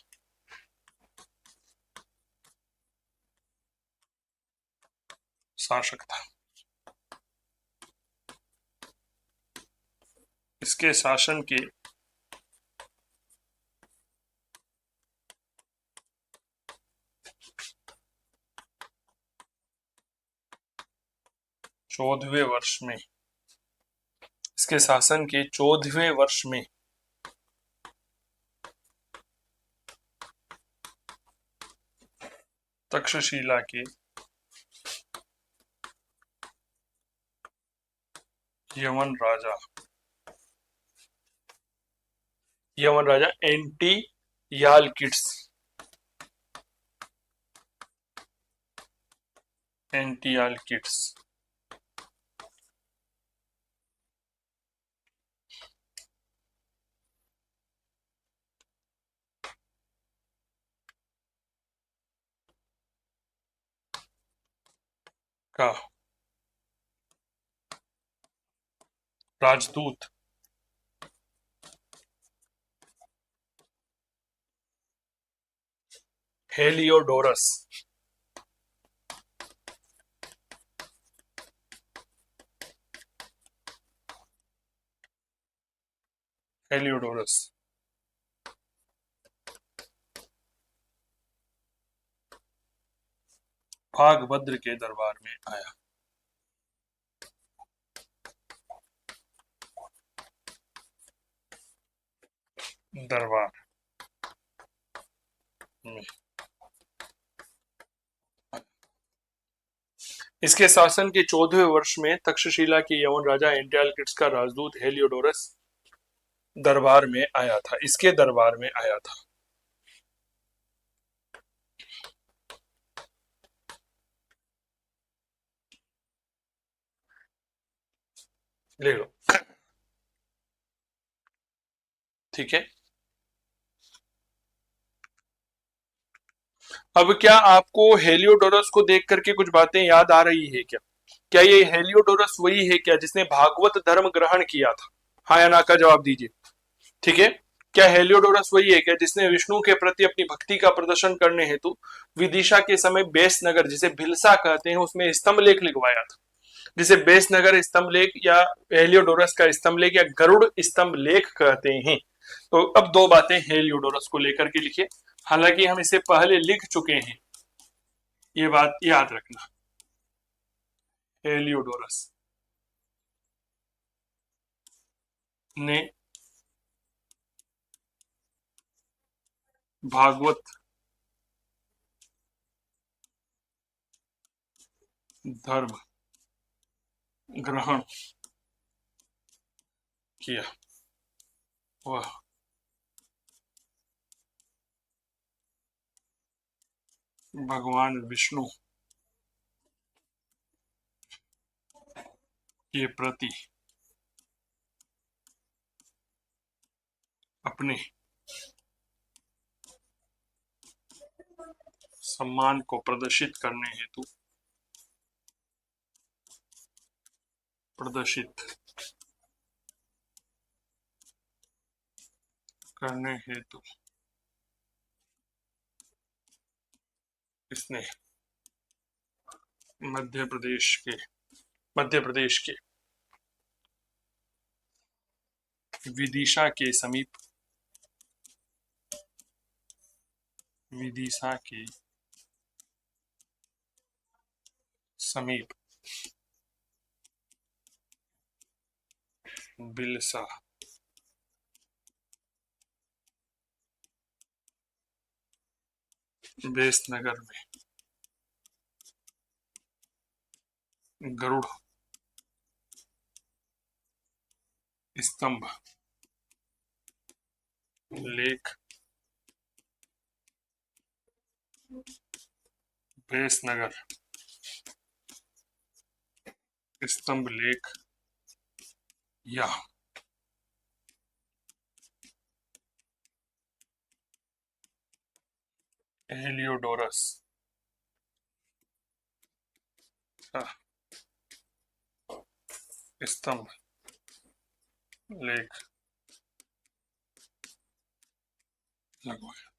A: शासक था। इसके शासन के 14वें वर्ष में, इसके शासन के 14वें वर्ष में तक्षशिला के यवन राजा एंटियालकिड्स का राजदूत हेलियोडोरस भागभद्र के दरबार में आया। दरबार में इसके शासन के 14वें वर्ष में तक्षशिला के यवन राजा एंटियालकिड्स का राजदूत हेलियोडोरस दरबार में आया था। इसके दरबार में आया था। ले लो, ठीक है। अब क्या आपको हेलियोडोरस को देख करके कुछ बातें याद आ रही है क्या? क्या ये हेलियोडोरस वही है क्या जिसने भागवत धर्म ग्रहण किया था? हाँ या ना का जवाब दीजिए, ठीक है। क्या हेलियोडोरस वही है क्या जिसने विष्णु के प्रति अपनी भक्ति का प्रदर्शन करने हेतु विदिशा के समय बेसनगर, जिसे भिलसा कहते हैं, उसमें स्तंभ लेख लिखवाया था? जिसे बेसनगर स्तंभ लेख या हेलियोडोरस का स्तंभ लेख या गरुड़ स्तंभ लेख कहते हैं। तो अब दो बातें हेलियोडोरस को लेकर के लिखिए, हालांकि हम इसे पहले लिख चुके हैं, ये बात याद रखना। हेलियोडोरस ने भागवत धर्म ग्रहण किया। वह भगवान विष्णु के प्रति अपने सम्मान को प्रदर्शित करने हेतु इसने मध्य प्रदेश के विदिशा के समीप बिलसा बेसनगर में गरुड़ स्तंभ लेख बेसनगर स्तंभ लेख या हेलियोडोरस स्तंभ लेख लगवाया।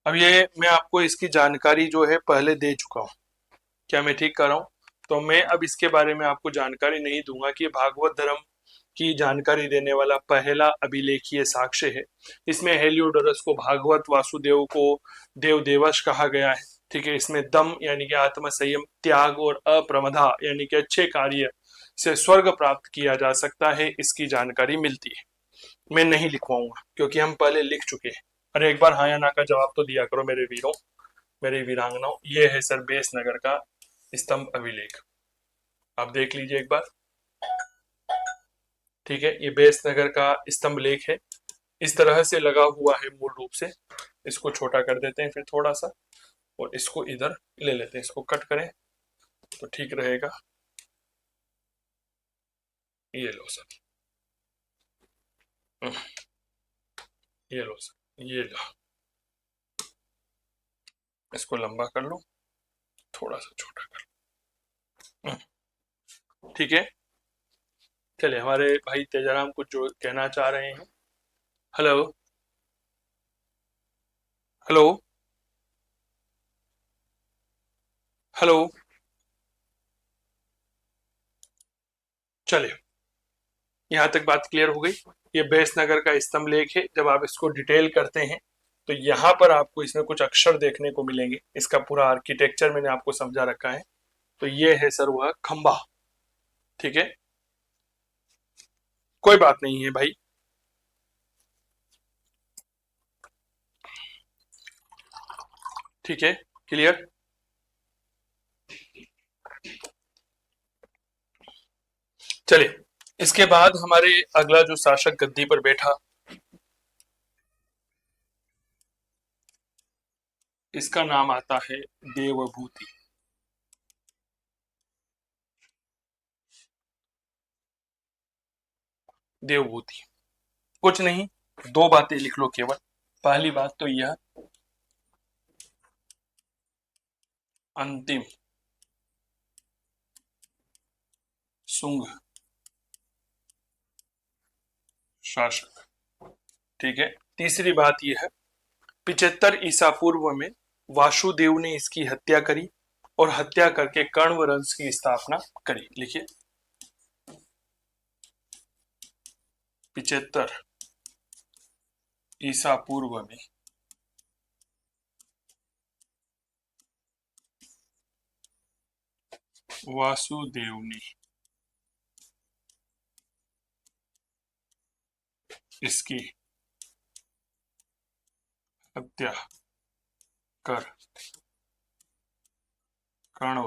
A: अब ये मैं आपको इसकी जानकारी जो है पहले दे चुका हूं, क्या मैं ठीक कर रहा हूं? तो मैं अब इसके बारे में आपको जानकारी नहीं दूंगा कि भागवत धर्म की जानकारी देने वाला पहला अभिलेखीय साक्ष्य है। इसमें हेलियोडोरस को भागवत, वासुदेव को देव देवश कहा गया है। ठीक है, इसमें दम यानी कि आत्म संयम, त्याग और अप्रमदा यानी कि अच्छे कार्य से स्वर्ग प्राप्त किया जा सकता है, इसकी जानकारी मिलती है। मैं नहीं लिखवाऊंगा क्योंकि हम पहले लिख चुके हैं। अरे एक बार हाँ या ना का जवाब तो दिया करो मेरे वीरों, मेरे वीरांगनाओं। ये है सर बेस नगर का स्तंभ अभिलेख, आप देख लीजिए एक बार। ठीक है, ये बेस नगर का स्तंभ लेख है, इस तरह से लगा हुआ है मूल रूप से। इसको छोटा कर देते हैं फिर थोड़ा सा, और इसको इधर ले लेते हैं, इसको कट करें तो ठीक रहेगा। ये लो सर, ये लो सर, ये लो, इसको लंबा कर लो, थोड़ा सा छोटा कर लो। ठीक है, चलिए हमारे भाई तेजाराम कुछ जो कहना चाह रहे हैं। हेलो हेलो हेलो, चलिए यहाँ तक बात क्लियर हो गई। ये बेस नगर का स्तंभ लेख है। जब आप इसको डिटेल करते हैं तो यहाँ पर आपको इसमें कुछ अक्षर देखने को मिलेंगे। इसका पूरा आर्किटेक्चर मैंने आपको समझा रखा है। तो ये है सर वह खंबा। ठीक है, कोई बात नहीं है भाई। ठीक है, क्लियर। चलिए, इसके बाद हमारे अगला जो शासक गद्दी पर बैठा, इसका नाम आता है देवभूति। देवभूति कुछ नहीं, दो बातें लिख लो केवल। पहली बात तो यह, अंतिम शुंग शासक। ठीक है, तीसरी बात यह है 75 ईसा पूर्व में वासुदेव ने इसकी हत्या करी और हत्या करके कर्ण वंश की स्थापना करी। लिखिए 75 ईसा पूर्व में वासुदेव ने इसकी हत्या कर कर्ण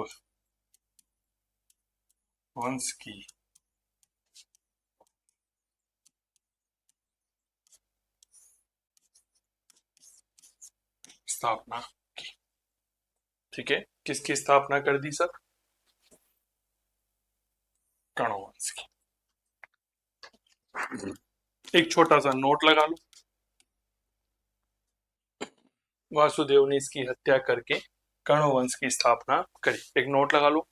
A: वंश की स्थापना की। ठीक है, किसकी स्थापना कर दी सर? कर्ण वंश की। एक छोटा सा नोट लगा लो, वासुदेव ने इसकी हत्या करके कर्ण वंश की स्थापना करी। एक नोट लगा लो।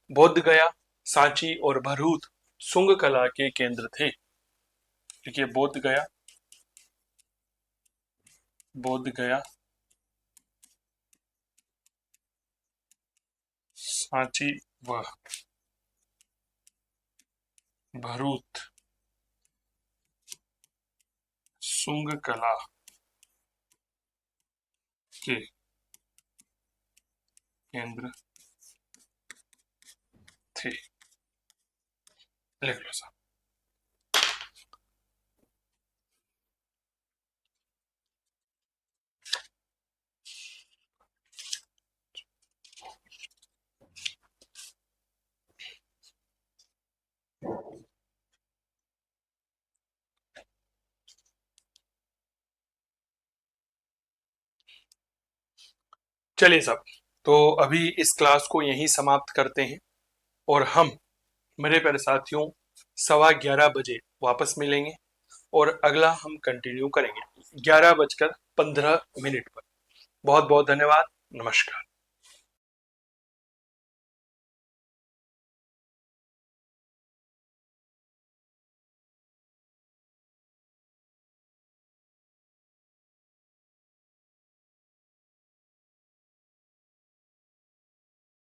A: बोध गया, सांची और भरूच शुंग कला के केंद्र थे। देखिए बोध गया, बोध गया, सांची व भरूच शुंग कला के केंद्र थे। लिख लो साहब। चलिए साहब, तो अभी इस क्लास को यहीं समाप्त करते हैं और हम मेरे प्यारे साथियों 11:15 बजे वापस मिलेंगे और अगला हम कंटिन्यू करेंगे 11:15 पर। बहुत बहुत धन्यवाद, नमस्कार।